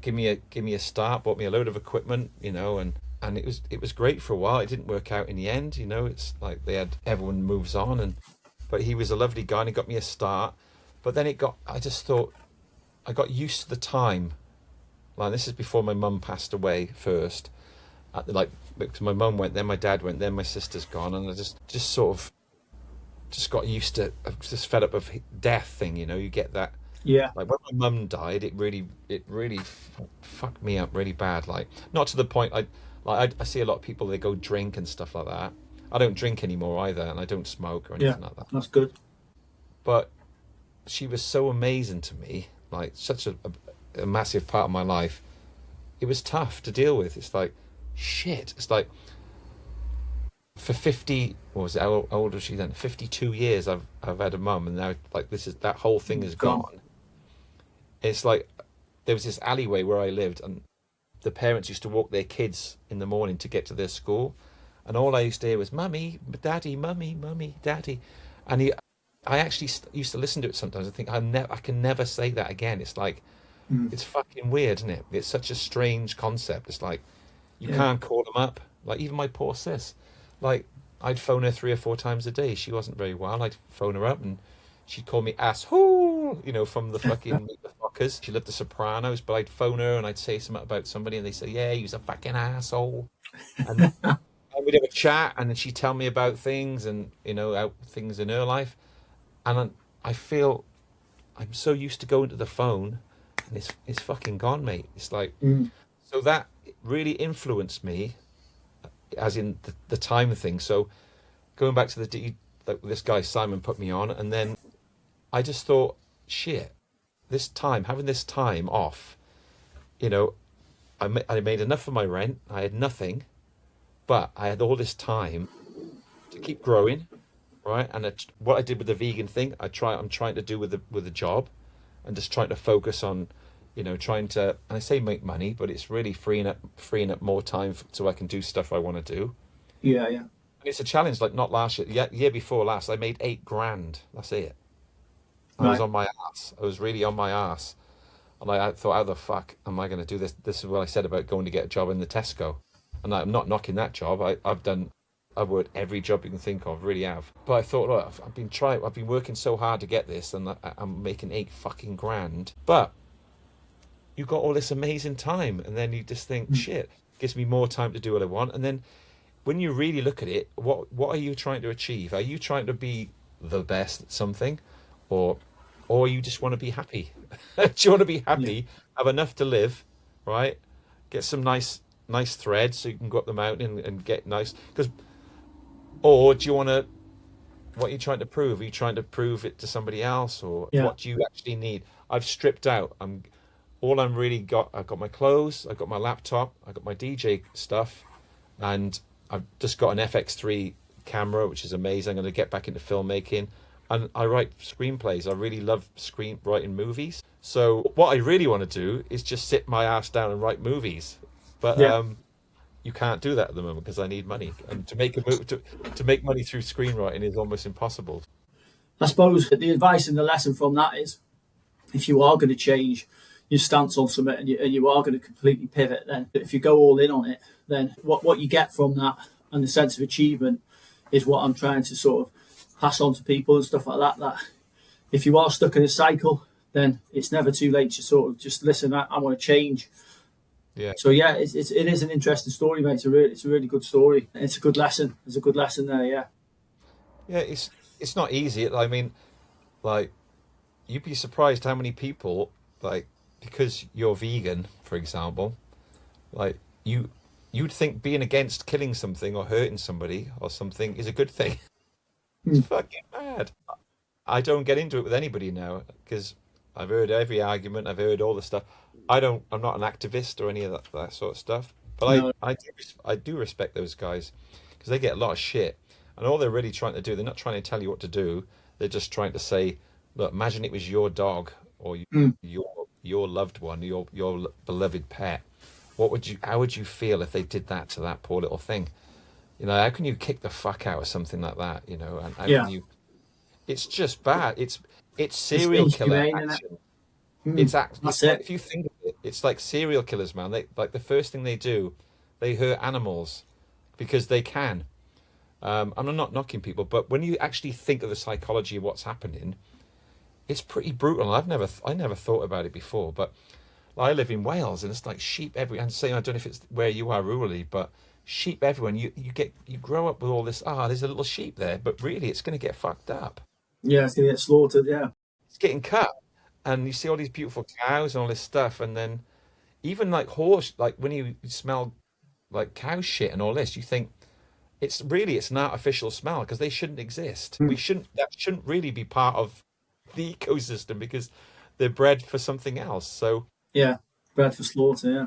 Give me a start. Bought me a load of equipment, and it was great for a while. It didn't work out in the end, It's like everyone moves on, but he was a lovely guy and he got me a start. But then I just thought, I got used to the time. Like, this is before my mum passed away first. Like because my mum went, then my dad went, then my sister's gone, and I just sort of just got used to, just fed up of death thing, you know. You get that, Yeah. like when my mum died, it really fucked me up really bad. Like, not to the point I see a lot of people, they go drink and stuff like that. I don't drink anymore either, and I don't smoke or Yeah. anything like that. That's good. But she was so amazing to me, like such a massive part of my life. It was tough to deal with. It's like, shit. It's like, for 50, what was it, how old was she then? 52 years I've had a mum, and now, like, that whole thing is gone. It's like, there was this alleyway where I lived, and the parents used to walk their kids in the morning to get to their school, and all I used to hear was mummy, daddy, mummy, daddy. And I actually used to listen to it sometimes. I think I can never say that again. It's like, it's fucking weird, isn't it? It's such a strange concept. It's like, you can't call them up. Like, even my poor sis, like, I'd phone her 3 or 4 times a day. She wasn't very well. I'd phone her up and she'd call me asshole, you know, from the fucking Meet the Fockers. She loved The Sopranos, but I'd phone her and I'd say something about somebody and they'd say, yeah, he's a fucking asshole. And we'd have a chat, and then she'd tell me about things and, you know, how things in her life. And I feel I'm so used to going to the phone, and it's fucking gone, mate. It's like, so that really influenced me, as in the time thing. So going back to this guy Simon put me on, and then I just thought, shit, having this time off, you know, I made enough of my rent. I had nothing, but I had all this time to keep growing, right? And what I did with the vegan thing, I'm trying to do with the job, and just trying to focus on, you know, trying to, and I say make money, but it's really freeing up more time so I can do stuff I want to do. Yeah. And it's a challenge. Like, not last year, year before last, I made 8 grand. That's it. I was on my ass. I was really on my ass. And I thought, how the fuck am I going to do this? This is what I said about going to get a job in the Tesco. And I'm not knocking that job. I've worked every job you can think of, really have. But I thought, look, I've been working so hard to get this, and I'm making 8 fucking grand. But you got all this amazing time, and then you just think, shit, gives me more time to do what I want. And then when you really look at it, what are you trying to achieve? Are you trying to be the best at something, or you just want to be happy? Do you want to be happy, have enough to live, right? Get some nice threads so you can go up the mountain and get nice, or do you want to, what are you trying to prove? Are you trying to prove it to somebody else, or what do you actually need? I've stripped out. I've got my clothes, I've got my laptop, I've got my DJ stuff, and I've just got an FX3 camera, which is amazing. I'm going to get back into filmmaking, and I write screenplays. I really love writing movies. So what I really want to do is just sit my ass down and write movies. But you can't do that at the moment because I need money, and to make money through screenwriting is almost impossible. I suppose the advice and the lesson from that is, if you are going to change your stance on something, and you are going to completely pivot, then if you go all in on it, then what you get from that and the sense of achievement is what I'm trying to sort of pass on to people and stuff like that. That if you are stuck in a cycle, then it's never too late to sort of just listen. I want to change. Yeah. So yeah, it is an interesting story, mate. It's a really good story. It's a good lesson. There's a good lesson there. Yeah. Yeah, it's not easy. I mean, like, you'd be surprised how many people, like, because you're vegan, for example, like, you'd think being against killing something or hurting somebody or something is a good thing. It's fucking mad. I don't get into it with anybody now because I've heard every argument. I've heard all the stuff. I'm not an activist or any of that sort of stuff. But No. I do respect those guys because they get a lot of shit. And all they're really trying to do, they're not trying to tell you what to do. They're just trying to say, look, imagine it was your dog or your loved one, your beloved pet. How would you feel if they did that to that poor little thing? You know, how can you kick the fuck out of something like that? You know, and how can you? It's just bad. It's serial killer action. It's like, if you think of it, it's like serial killers, man. They, like, the first thing they do, they hurt animals because they can. I'm not knocking people, but when you actually think of the psychology of what's happening, it's pretty brutal. I never thought about it before, but I live in Wales and it's like sheep every. And saying, I don't know if it's where you are rurally, but sheep everywhere. And you grow up with all this. There's a little sheep there, but really, it's going to get fucked up. Yeah, it's gonna get slaughtered. Yeah, It's getting cut, and you see all these beautiful cows and all this stuff, and then even like horse, like when you smell like cow shit and all this, you think it's an artificial smell because they shouldn't exist. That shouldn't really be part of the ecosystem because they're bred for something else. So yeah, bred for slaughter. Yeah,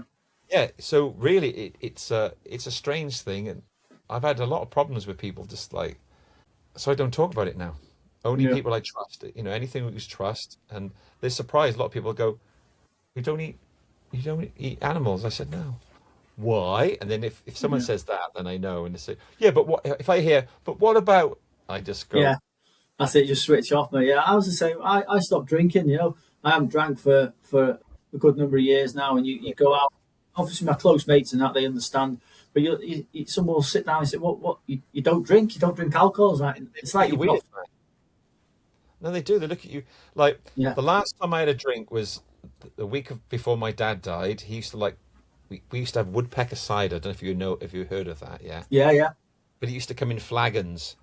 yeah, so really it's a strange thing, and I've had a lot of problems with people just like, so I don't talk about it now. Only yeah, people I trust, anything we use trust, and they're surprised. A lot of people go, "You don't eat, you don't eat animals." I said, "No." Why? And then if someone yeah, says that, then I know, and they say, "Yeah, but what if I hear? But what about?" I just go, yeah. That's it. Just switch off, mate. Yeah, I was the same. I stopped drinking. I haven't drank for a good number of years now. And you go out. Obviously, my close mates and that they understand. But someone will sit down and say, "What? You don't drink? You don't drink alcohol?" It's like "You you've weird." got. No, they do. They look at you like Yeah, the last time I had a drink was the before my dad died. He used to like we used to have woodpecker cider. I don't know if you heard of that. Yeah, yeah, yeah, but it used to come in flagons,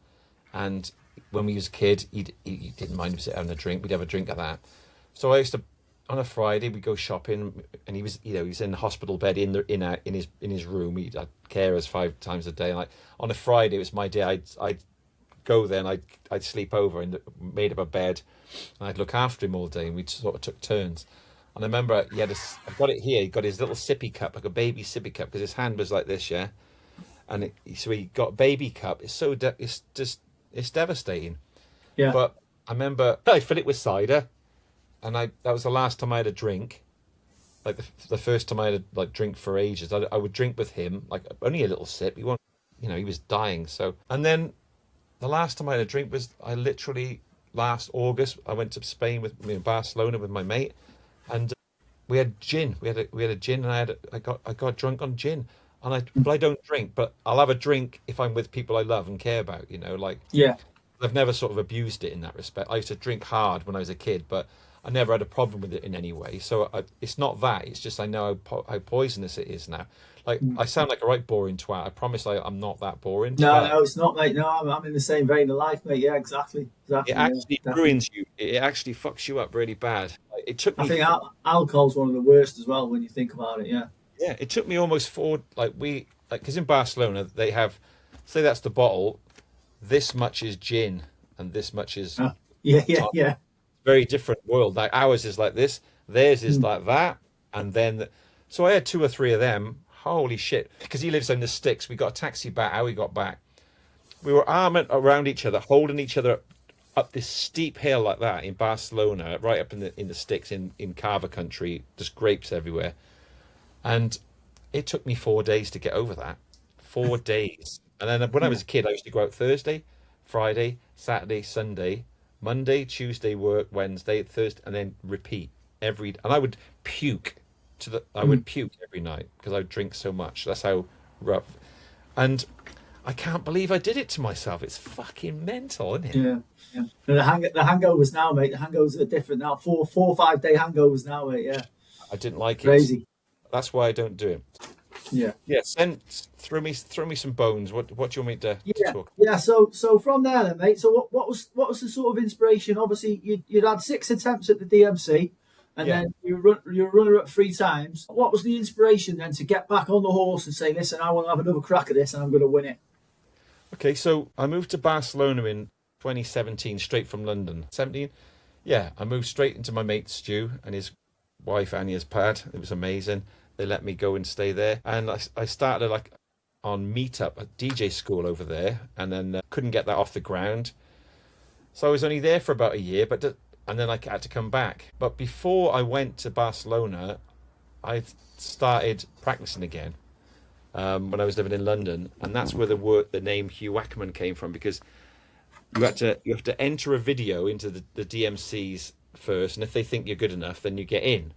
and when we was a kid, he didn't mind us having a drink. We'd have a drink of that. So I used to on a Friday we'd go shopping, and he was he's in the hospital bed in his room. He'd had carers 5 times a day. And like on a Friday, it was my day. I'd go there and I'd sleep over and made up a bed, and I'd look after him all day, and we sort of took turns. And I remember I've got it here. He got his little sippy cup, like a baby sippy cup, because his hand was like this, yeah. And so he got a baby cup. It's devastating. yeah, But I remember I filled it with cider, and that was the last time I had a drink. Like the first time I had a drink for ages. I would drink with him, like only a little sip. He won't, he was dying. So and then the last time I had a drink was I literally last August. I went to Spain with me in Barcelona with my mate, and we had gin. We had a gin, and I got drunk on gin. But I don't drink. But I'll have a drink if I'm with people I love and care about. Like yeah. I've never sort of abused it in that respect. I used to drink hard when I was a kid, but I never had a problem with it in any way. So it's not that. It's just I know how poisonous it is now. Like I sound like a right boring twat. I promise I'm not that boring, No, but no, it's not, mate. No, I'm in the same vein of life, mate. Yeah, exactly, it exactly. Yeah, actually definitely. ruins you. It actually fucks you up really bad. Like, it took I me, think alcohol's one of the worst as well when you think about it. Yeah, yeah, it took me almost because in Barcelona they have, say that's the bottle, this much is gin and this much is yeah, yeah, yeah, tonic. yeah. Very different world. Like ours is like this, theirs is Mm. like that, and then so I had 2 or 3 of them. Holy shit! Because he lives in the sticks. We got a taxi back. How we got back? We were arming around each other, holding each other up this steep hill like that in Barcelona, right up in the sticks in Carver country, just grapes everywhere. And it took me 4 days to get over that. 4 days. And then when I Yeah, was a kid, I used to go out Thursday, Friday, Saturday, Sunday, Monday, Tuesday work, Wednesday, Thursday, and then repeat and I would puke I mm. would puke every night because I would drink so much. That's how rough. And I can't believe I did it to myself. It's fucking mental, isn't it? Yeah, yeah. And the hangovers now, mate. The hangovers are different now. 4 or 5 day hangovers now, mate. Yeah, I didn't like it. crazy. That's why I don't do it. Yeah. Yeah, throw me some bones. What do you want me to Yeah, talk? yeah. So from there, then, mate. So what was the sort of inspiration? Obviously, you'd had 6 attempts at the DMC, and Yeah. then you were runner up 3 times. What was the inspiration then to get back on the horse and say, "Listen, I want to have another crack at this, and I'm going to win it." Okay, so I moved to Barcelona in 2017, straight from London. 17? Yeah, I moved straight into my mate Stu and his wife Anya's pad. It was amazing. They let me go and stay there. And I started like on Meetup, a DJ school over there, and then couldn't get that off the ground. So I was only there for about a year, and then I had to come back. But before I went to Barcelona, I started practicing again when I was living in London, and that's where the name Huw Wackman came from because you have to enter a video into the DMCs first, and if they think you're good enough, then you get in,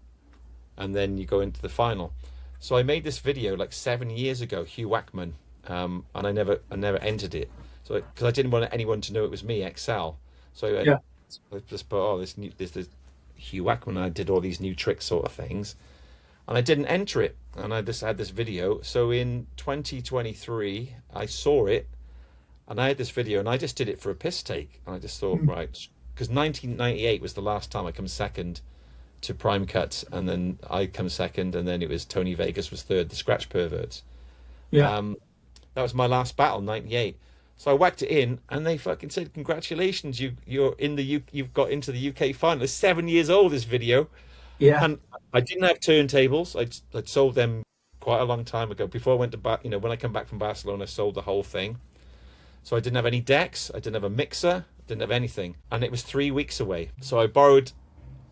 and then you go into the final. So I made this video like 7 years ago, Huw Wackman, and I never entered it, so because I didn't want anyone to know it was me, XL. So Yeah, I just put this Huw Wackman, and I did all these new tricks sort of things. and I didn't enter it, and I just had this video. So in 2023, I saw it, and I had this video, and I just did it for a piss take, and I just thought, right, because 1998 was the last time I come second to Prime Cut, and then I come second, and then it was Tony Vegas was third, the Scratch Perverts. Yeah. That was my last battle, 98. So I whacked it in, and they fucking said, "Congratulations, you've got into the UK final." It's 7 years old, this video, Yeah. and I didn't have turntables. I'd sold them quite a long time ago. Before I went to when I come back from Barcelona, I sold the whole thing. So I didn't have any decks, I didn't have a mixer, didn't have anything, and it was 3 weeks away. So I borrowed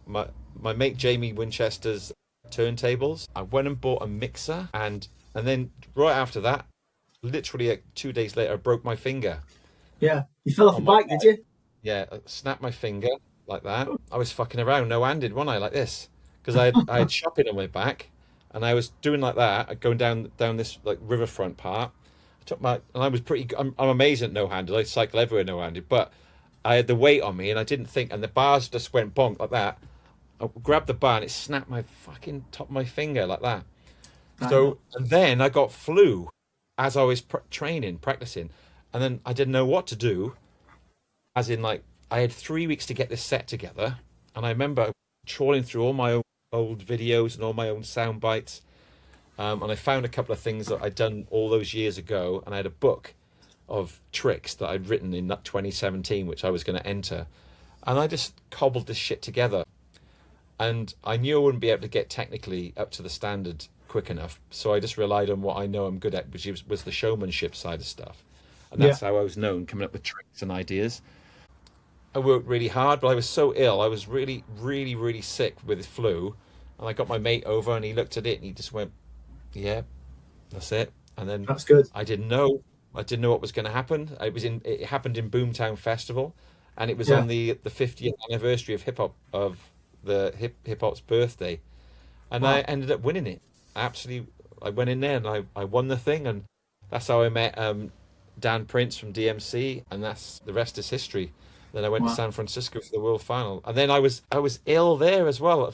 my mate Jamie Winchester's turntables. I went and bought a mixer, and then right after that, literally 2 days later, I broke my finger. Yeah. You fell off a bike, did you? Yeah, I snapped my finger like that. I was fucking around no-handed, wasn't I, like this? Because I had shopping on my back, and I was doing like that, going down this like riverfront part. And I was I'm amazing at no-handed. I cycle everywhere no-handed, but I had the weight on me, and I didn't think, and the bars just went bonk like that. I grabbed the bar, and it snapped my fucking top of my finger like that. So, and then I got flu as I was practicing, and then I didn't know what to do. As in, like, I had 3 weeks to get this set together, and I remember trawling through all my old videos and all my own sound bites, and I found a couple of things that I'd done all those years ago, and I had a book of tricks that I'd written in that 2017, which I was going to enter, and I just cobbled this shit together. And I knew I wouldn't be able to get technically up to the standard quick enough, so I just relied on what I know I'm good at, which was the showmanship side of stuff, and that's how I was known, coming up with tricks and ideas. I worked really hard, but I was so ill. I was really, really, really sick with the flu, and I got my mate over, and he looked at it, and he just went, "Yeah, that's it." And then That's good. I didn't know what was going to happen. It happened in Boomtown Festival, and it was on the 50th anniversary of the hip hop's birthday, and I ended up winning it. I went in there, and I won the thing, and that's how I met Dan Prince from DMC, and that's the rest is history. Then I went to San Francisco for the world final, and then I was ill there as well.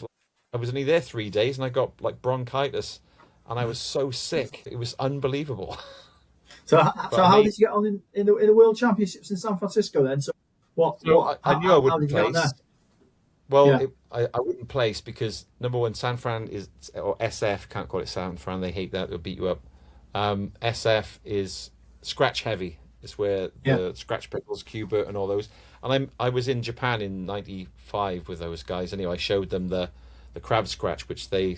I was only there 3 days, and I got like bronchitis, and I was so sick. It was unbelievable. So how did you get on in the World Championships in San Francisco then? So I knew I wouldn't place. Well, Yeah. I wouldn't place because number one, San Fran or SF, can't call it San Fran. They hate that; they'll beat you up. SF is scratch heavy. It's where the Scratch Pickles, Qbert, and all those. And I was in Japan in '95 with those guys. Anyway, I showed them the crab scratch, which they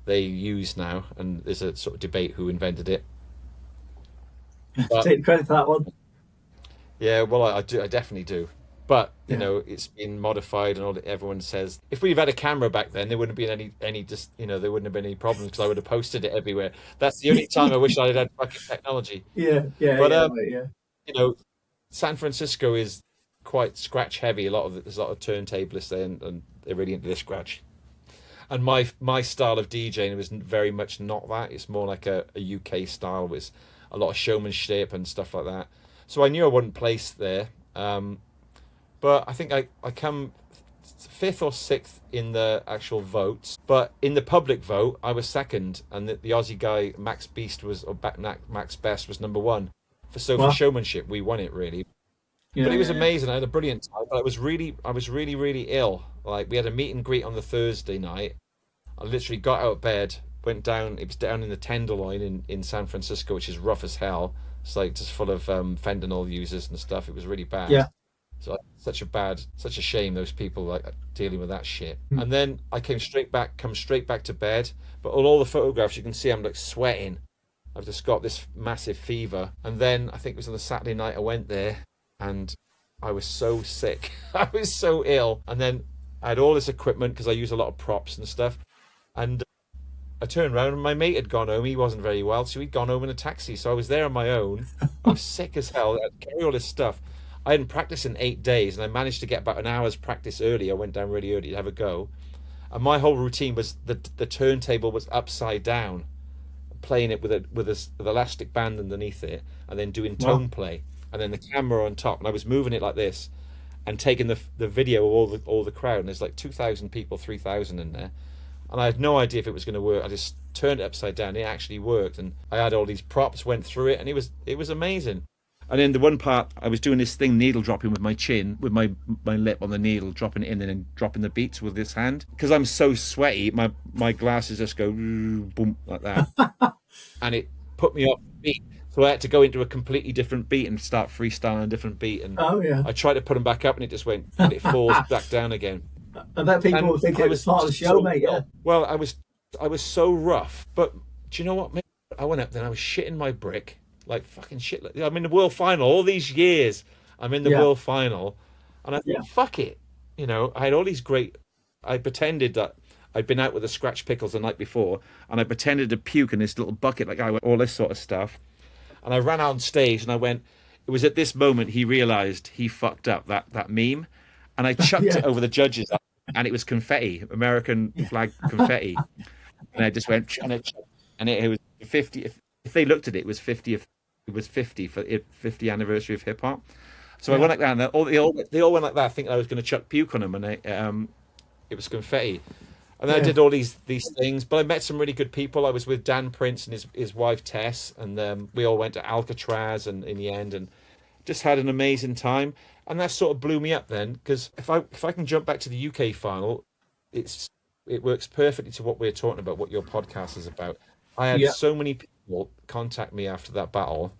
use now, and there's a sort of debate who invented it. But, take the credit for that one. Yeah, well, I do. I definitely do. But you know, it's been modified, and all that. Everyone says if we'd had a camera back then, there wouldn't have been any just there wouldn't have been any problems because I would have posted it everywhere. That's the only time I wish I had fucking technology. Yeah. You know, San Francisco is quite scratch heavy. There's a lot of turntablists there, and they're really into the scratch. And my style of DJing was very much not that. It's more like a UK style with a lot of showmanship and stuff like that. So I knew I wouldn't place there. But I think I come 5th or 6th in the actual votes. But in the public vote, I was second, and the Aussie guy Max Best was number one. For showmanship, we won it really. Yeah, but it was amazing. I had a brilliant time. But I was really, really ill. Like we had a meet and greet on the Thursday night. I literally got out of bed, went down. It was down in the Tenderloin in San Francisco, which is rough as hell. It's like just full of fentanyl users and stuff. It was really bad. Yeah. So such a shame those people like dealing with that shit. And then I come straight back to bed. But on all the photographs you can see I'm like sweating. I've just got this massive fever. And then I think it was on the Saturday night I went there and I was so sick. I was so ill. And then I had all this equipment because I use a lot of props and stuff. And I turned around and my mate had gone home. He wasn't very well, so he'd gone home in a taxi. So I was there on my own. I was sick as hell. I had to carry all this stuff. I hadn't practiced in 8 days, and I managed to get about an hour's practice early. I went down really early to have a go. And my whole routine was the turntable was upside down, playing it with a elastic band underneath it, and then doing tone play, and then the camera on top. And I was moving it like this, and taking the video of all the crowd. And there's like 2,000 people, 3,000 in there. and I had no idea if it was going to work. I just turned it upside down. It actually worked, and I had all these props, went through it, and it was amazing. And then the one part, I was doing this thing, needle dropping with my chin, with my lip on the needle, dropping it in, and then dropping the beats with this hand. Because I'm so sweaty, my glasses just go boom like that, and it put me off beat. So I had to go into a completely different beat and start freestyling a different beat. And Oh yeah. I tried to put them back up, and it just went, and it falls back down again. I bet people And will think I it was was part of the just show, so mate. Yeah. well. I was so rough. But do you know what, mate? I went up there and I was shitting my brick, like fucking shit. I'm in the world final. All these years, I'm in the Yeah. world final, and I Yeah. thought, fuck it. You know, I had all these great. I pretended that I'd been out with the scratch pickles the night before, and I pretended to puke in this little bucket, like I went all this sort of stuff. And I ran on stage, and I went. It was at this moment he realised he fucked up that meme, and I chucked Yeah. it over the judges, and it was confetti, American flag confetti, and I just went and it was 50. If they looked at it, it was 50. It was 50 for the 50th anniversary of hip hop. So I Yeah. went like that, and they all went like that, thinking I was going to chuck puke on them, and it was confetti. And then I Yeah. did all these things, but I met some really good people. I was with Dan Prince and his wife Tess, and we all went to Alcatraz, and in the end, and just had an amazing time. And that sort of blew me up then, because if I can jump back to the UK final, it works perfectly to what we're talking about, what your podcast is about. I had Yeah. so many people contact me after that battle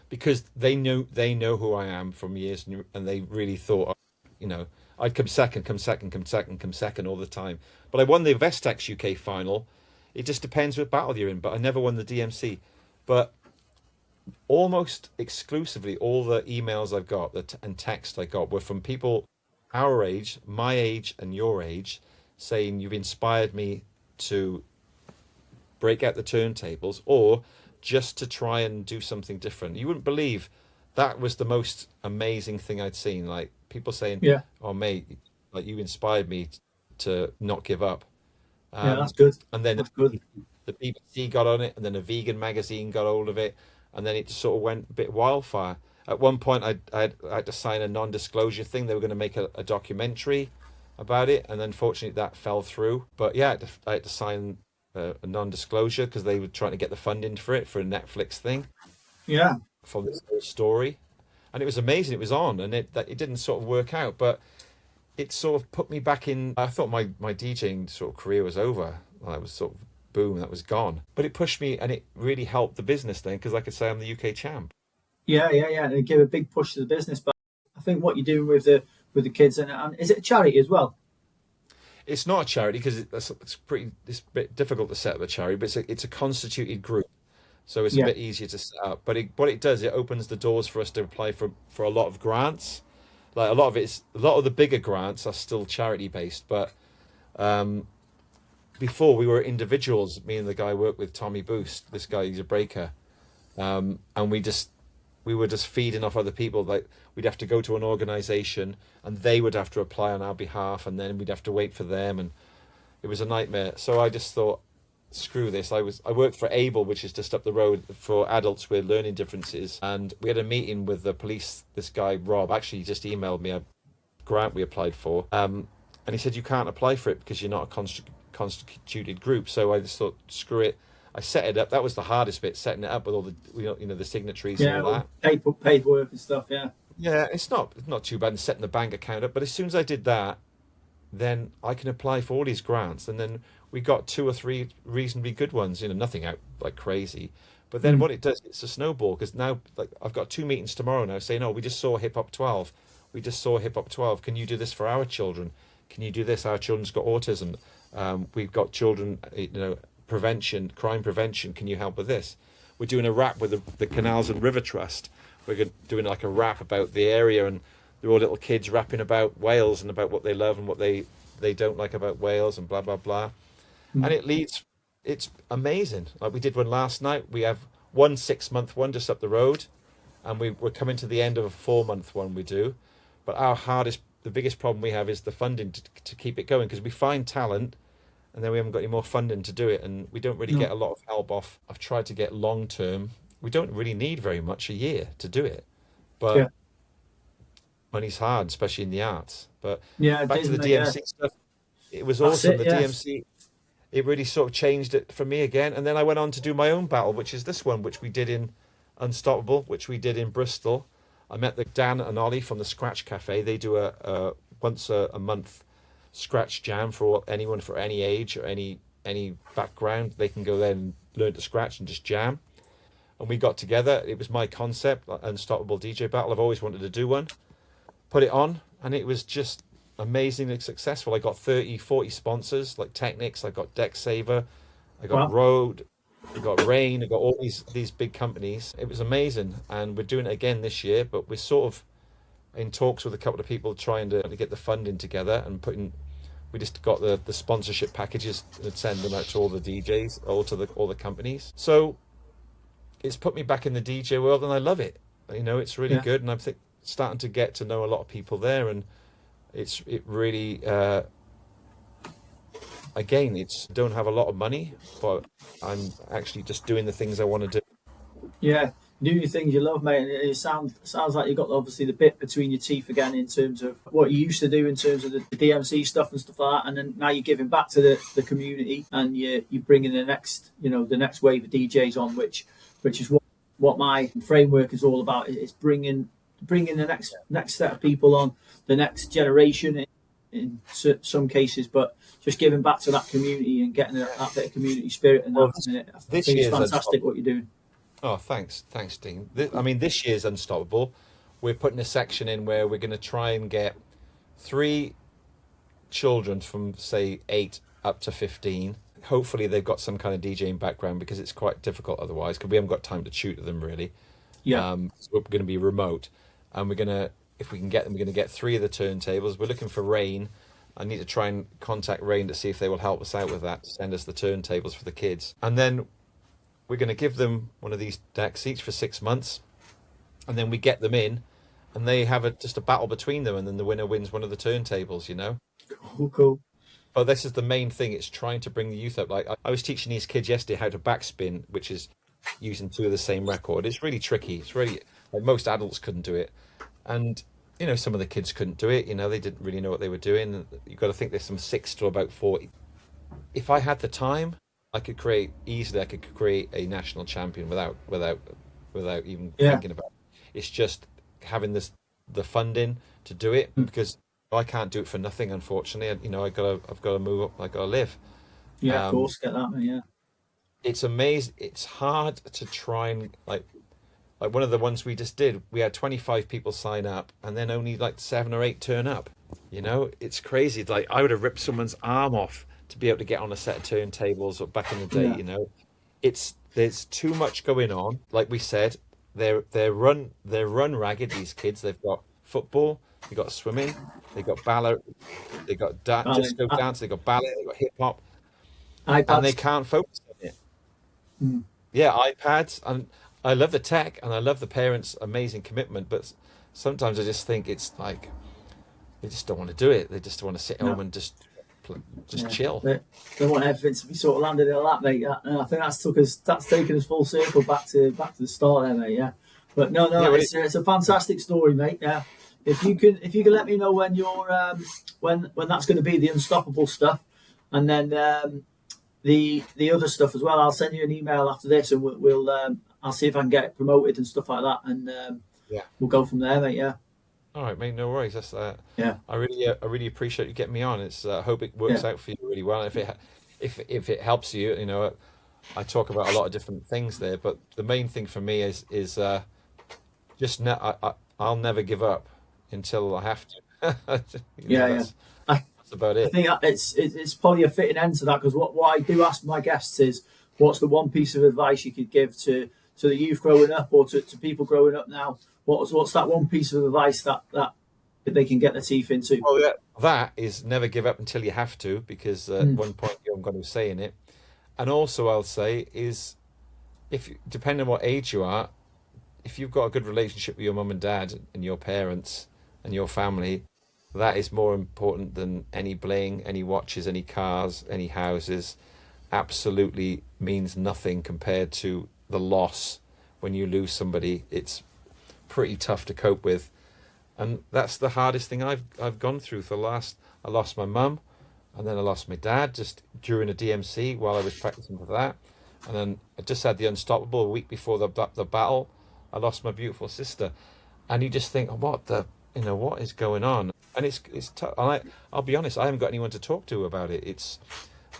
because they know who I am from years, and they really thought, you know, I'd come second, come second, come second, come second all the time. But I won the Vestax UK final. It just depends what battle you're in. But I never won the DMC. But almost exclusively, all the emails I've got and text I got were from people our age, my age, and your age, saying you've inspired me to break out the turntables or just to try and do something different. You wouldn't believe that was the most amazing thing I'd seen. Like people saying, Yeah. "Oh, mate, like you inspired me to not give up." Yeah. That's good. And then That's good. the BBC got on it, and then a vegan magazine got hold of it, and then it just sort of went a bit wildfire. At one point, I had to sign a non-disclosure thing. They were going to make a documentary about it, and unfortunately that fell through. But yeah, I had to sign a non-disclosure because they were trying to get the funding for it for a Netflix thing Yeah. for this whole story, and it was amazing. It was on, and it didn't sort of work out, but it sort of put me back in. I thought my DJing sort of career was over. I was sort of boom, that was gone. But it pushed me, and it really helped the business then, because like I could say I'm the UK champ. Yeah. Yeah. Yeah. And it gave a big push to the business. But I think what you're doing with the kids and is it a charity as well? It's not a charity because it's a bit difficult to set up a charity, but it's a constituted group, so it's a Yeah. bit easier to set up. But what it does, it opens the doors for us to apply for a lot of grants. Like a lot of the bigger grants are still charity based, but before we were individuals. Me and the guy I worked with, Tommy Boost, this guy, he's a breaker, and we were just feeding off other people. Like we'd have to go to an organization, and they would have to apply on our behalf, and then we'd have to wait for them, and it was a nightmare. So I just thought, screw this. I worked for Able, which is just up the road for adults with learning differences, and we had a meeting with the police. This guy Rob actually just emailed me a grant we applied for, and he said you can't apply for it because you're not a constituted group. So I just thought, screw it. I set it up. That was the hardest bit, setting it up with all the the signatories Yeah. and all Well, that. paperwork and stuff. Yeah. Yeah, it's not too bad in setting the bank account up. But as soon as I did that, then I can apply for all these grants, and then we got 2 or 3 reasonably good ones. Nothing out like crazy. But then Mm. what it does, it's a snowball because now, like, I've got 2 meetings tomorrow now saying, "Oh, we just saw Hip Hop 12. We just saw Hip Hop 12. Can you do this for our children? Can you do this? Our children's got autism. We've got children, prevention, crime prevention. Can you help with this? We're doing a rap with the Canals and River Trust. We're doing like a rap about the area, and they're all little kids rapping about Wales and about what they love and what they don't like about Wales and blah blah blah. And Mm. it's amazing. Like we did one last night. We have one 6 month one just up the road, and we're coming to the end of a 4 month one we do. But the biggest problem we have is the funding to keep it going, because we find talent, and then we haven't got any more funding to do it, and we don't really No. get a lot of help off. I've tried to get long term. We don't really need very much a year to do it, but Yeah. money's hard, especially in the arts. But Yeah. It back to isn't the it? Yeah. DMC stuff, it was That's awesome. it. The Yes. DMC, it really sort of changed it for me again. And then I went on to do my own battle, which is this one, which we did in Unstoppable, which we did in Bristol. I met the Dan and Ollie from the Scratch Cafe. They do a once a month scratch jam for anyone for any age or any background. They can go there and learn to scratch and just jam. And we got together. It was my concept, Unstoppable DJ Battle. I've always wanted to do one. Put it on, and it was just amazingly successful. I got 30, 40 sponsors like Technics. I got Deck Saver. I got Rode. I got Rain. I got all these big companies. It was amazing, and we're doing it again this year. But we're sort of in talks with a couple of people trying to get the funding together and putting. We just got the sponsorship packages and send them out to all the DJs, all the companies. So it's put me back in the DJ world, and I love it. You know, it's really good, and I'm starting to get to know a lot of people there, and it really again, it's don't have a lot of money, but I'm actually just doing the things I want to do. Yeah, do the things you love, mate. And it sounds like you've got obviously the bit between your teeth again in terms of what you used to do in terms of the DMC stuff and stuff like that. And then now you're giving back to the community, and you bringing the next wave of DJs on, which is what my framework is all about. It's bringing the next set of people on, the next generation in some cases, but just giving back to that community and getting that bit of community spirit. And I think it's fantastic what you're doing. Oh, thanks, Dean. This year's Unstoppable. We're putting a section in where we're going to try and get 3 children from, say, 8 up to 15. Hopefully they've got some kind of DJing background, because it's quite difficult otherwise, because we haven't got time to tutor them really. Yeah. So we're going to be remote, and we're going to, if we can get them, we're going to get 3 of the turntables. We're looking for Rain. I need to try and contact Rain to see if they will help us out with that, to send us the turntables for the kids. And then we're going to give them one of these decks each for 6 months, and then we get them in, and they have just a battle between them, and then the winner wins one of the turntables, you know? Cool. But this is the main thing. It's trying to bring the youth up. Like I was teaching these kids yesterday how to backspin, which is using 2 of the same record. It's really tricky. It's really, like, most adults couldn't do it. And, you know, some of the kids couldn't do it. You know, they didn't really know what they were doing. You've got to think there's from 6 to about 40. If I had the time, I could create a national champion without even thinking about it. It's just having the funding to do it, because I can't do it for nothing, unfortunately. You know, I've got to move up. I got to live. Yeah, of course, get that, man. Yeah. It's amazing. It's hard to try and like one of the ones we just did. We had 25 people sign up, and then only like 7 or 8 turn up. You know, it's crazy. Like, I would have ripped someone's arm off to be able to get on a set of turntables or back in the day. You know, there's too much going on. Like we said, they're run ragged. These kids. They've got football. They've got swimming. They've got ballet. They've got disco dance. They've got ballet. They've got hip hop. iPads. And they can't focus on it. Yeah, iPads. And I love the tech, and I love the parents' amazing commitment. But sometimes I just think it's like they just don't want to do it. They just want to sit home and just chill. They want everything to be sort of landed in a lap, mate. And I think that's taken us full circle back to the start there, mate. Yeah. But no, it's a fantastic story, mate. Yeah. If you can let me know when you're when that's going to be, the Unstoppable stuff, and then the other stuff as well. I'll send you an email after this, and we'll I'll see if I can get it promoted and stuff like that, and we'll go from there, mate. Yeah. All right, mate. No worries. That's yeah. I really appreciate you getting me on. It's I hope it works out for you really well. If it helps you, you know, I talk about a lot of different things there, but the main thing for me is just I'll never give up until I have to. That's about it. I think it's probably a fitting end to that, because what I do ask my guests is, what's the one piece of advice you could give to the youth growing up, or to people growing up now? What's that one piece of advice that they can get their teeth into? Well, that is never give up until you have to, because at one point you're going to say in it. And also, I'll say is, depending on what age you are, if you've got a good relationship with your mum and dad and your parents and your family, that is more important than any bling, any watches, any cars, any houses. Absolutely means nothing compared to the loss. When you lose somebody, it's pretty tough to cope with, and that's the hardest thing I've gone through. I lost my mum, and then I lost my dad just during a DMC while I was practicing for that, and then I just had the Unstoppable a week before the battle. I lost my beautiful sister, and you just think, what the, what is going on? And it's tough. I'll be honest, I haven't got anyone to talk to about it.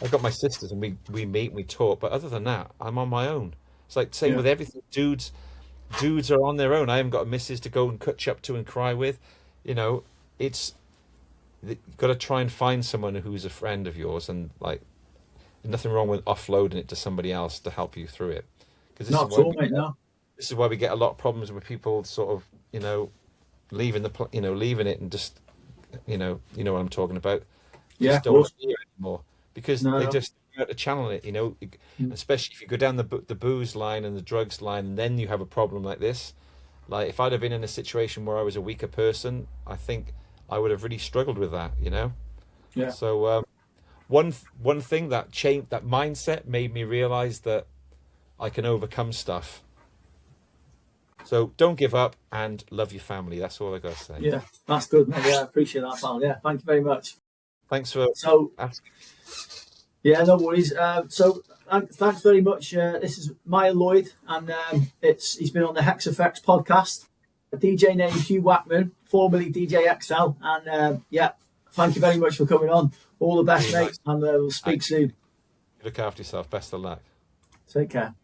I've got my sisters, and we meet and we talk, but other than that, I'm on my own. It's like same Yeah. with everything. Dudes are on their own. I haven't got a missus to go and catch up to and cry with. It's you've got to try and find someone who's a friend of yours, and like, there's nothing wrong with offloading it to somebody else to help you through it. Because Not at all, mate. No. this is why we get a lot of problems with people sort of leaving leaving it and just what I'm talking about. Yeah, Just of don't course. hear it anymore because No, they no. just have to channel it. Especially if you go down the booze line and the drugs line, and then you have a problem like this. Like if I'd have been in a situation where I was a weaker person, I think I would have really struggled with that. Yeah. So one thing that changed, that mindset made me realize that I can overcome stuff. So don't give up and love your family. That's all I got to say. Yeah, that's good, mate. Yeah, I appreciate that, pal. Yeah, thank you very much. Thanks for So, asking. yeah, no worries. Thanks very much. This is Maya Lloyd, and he's been on the Hex Effects podcast. A DJ named Huw Wackman, formerly DJ XL, and thank you very much for coming on. All the best, Really mate, nice. and we'll speak soon. Look after yourself. Best of luck. Take care.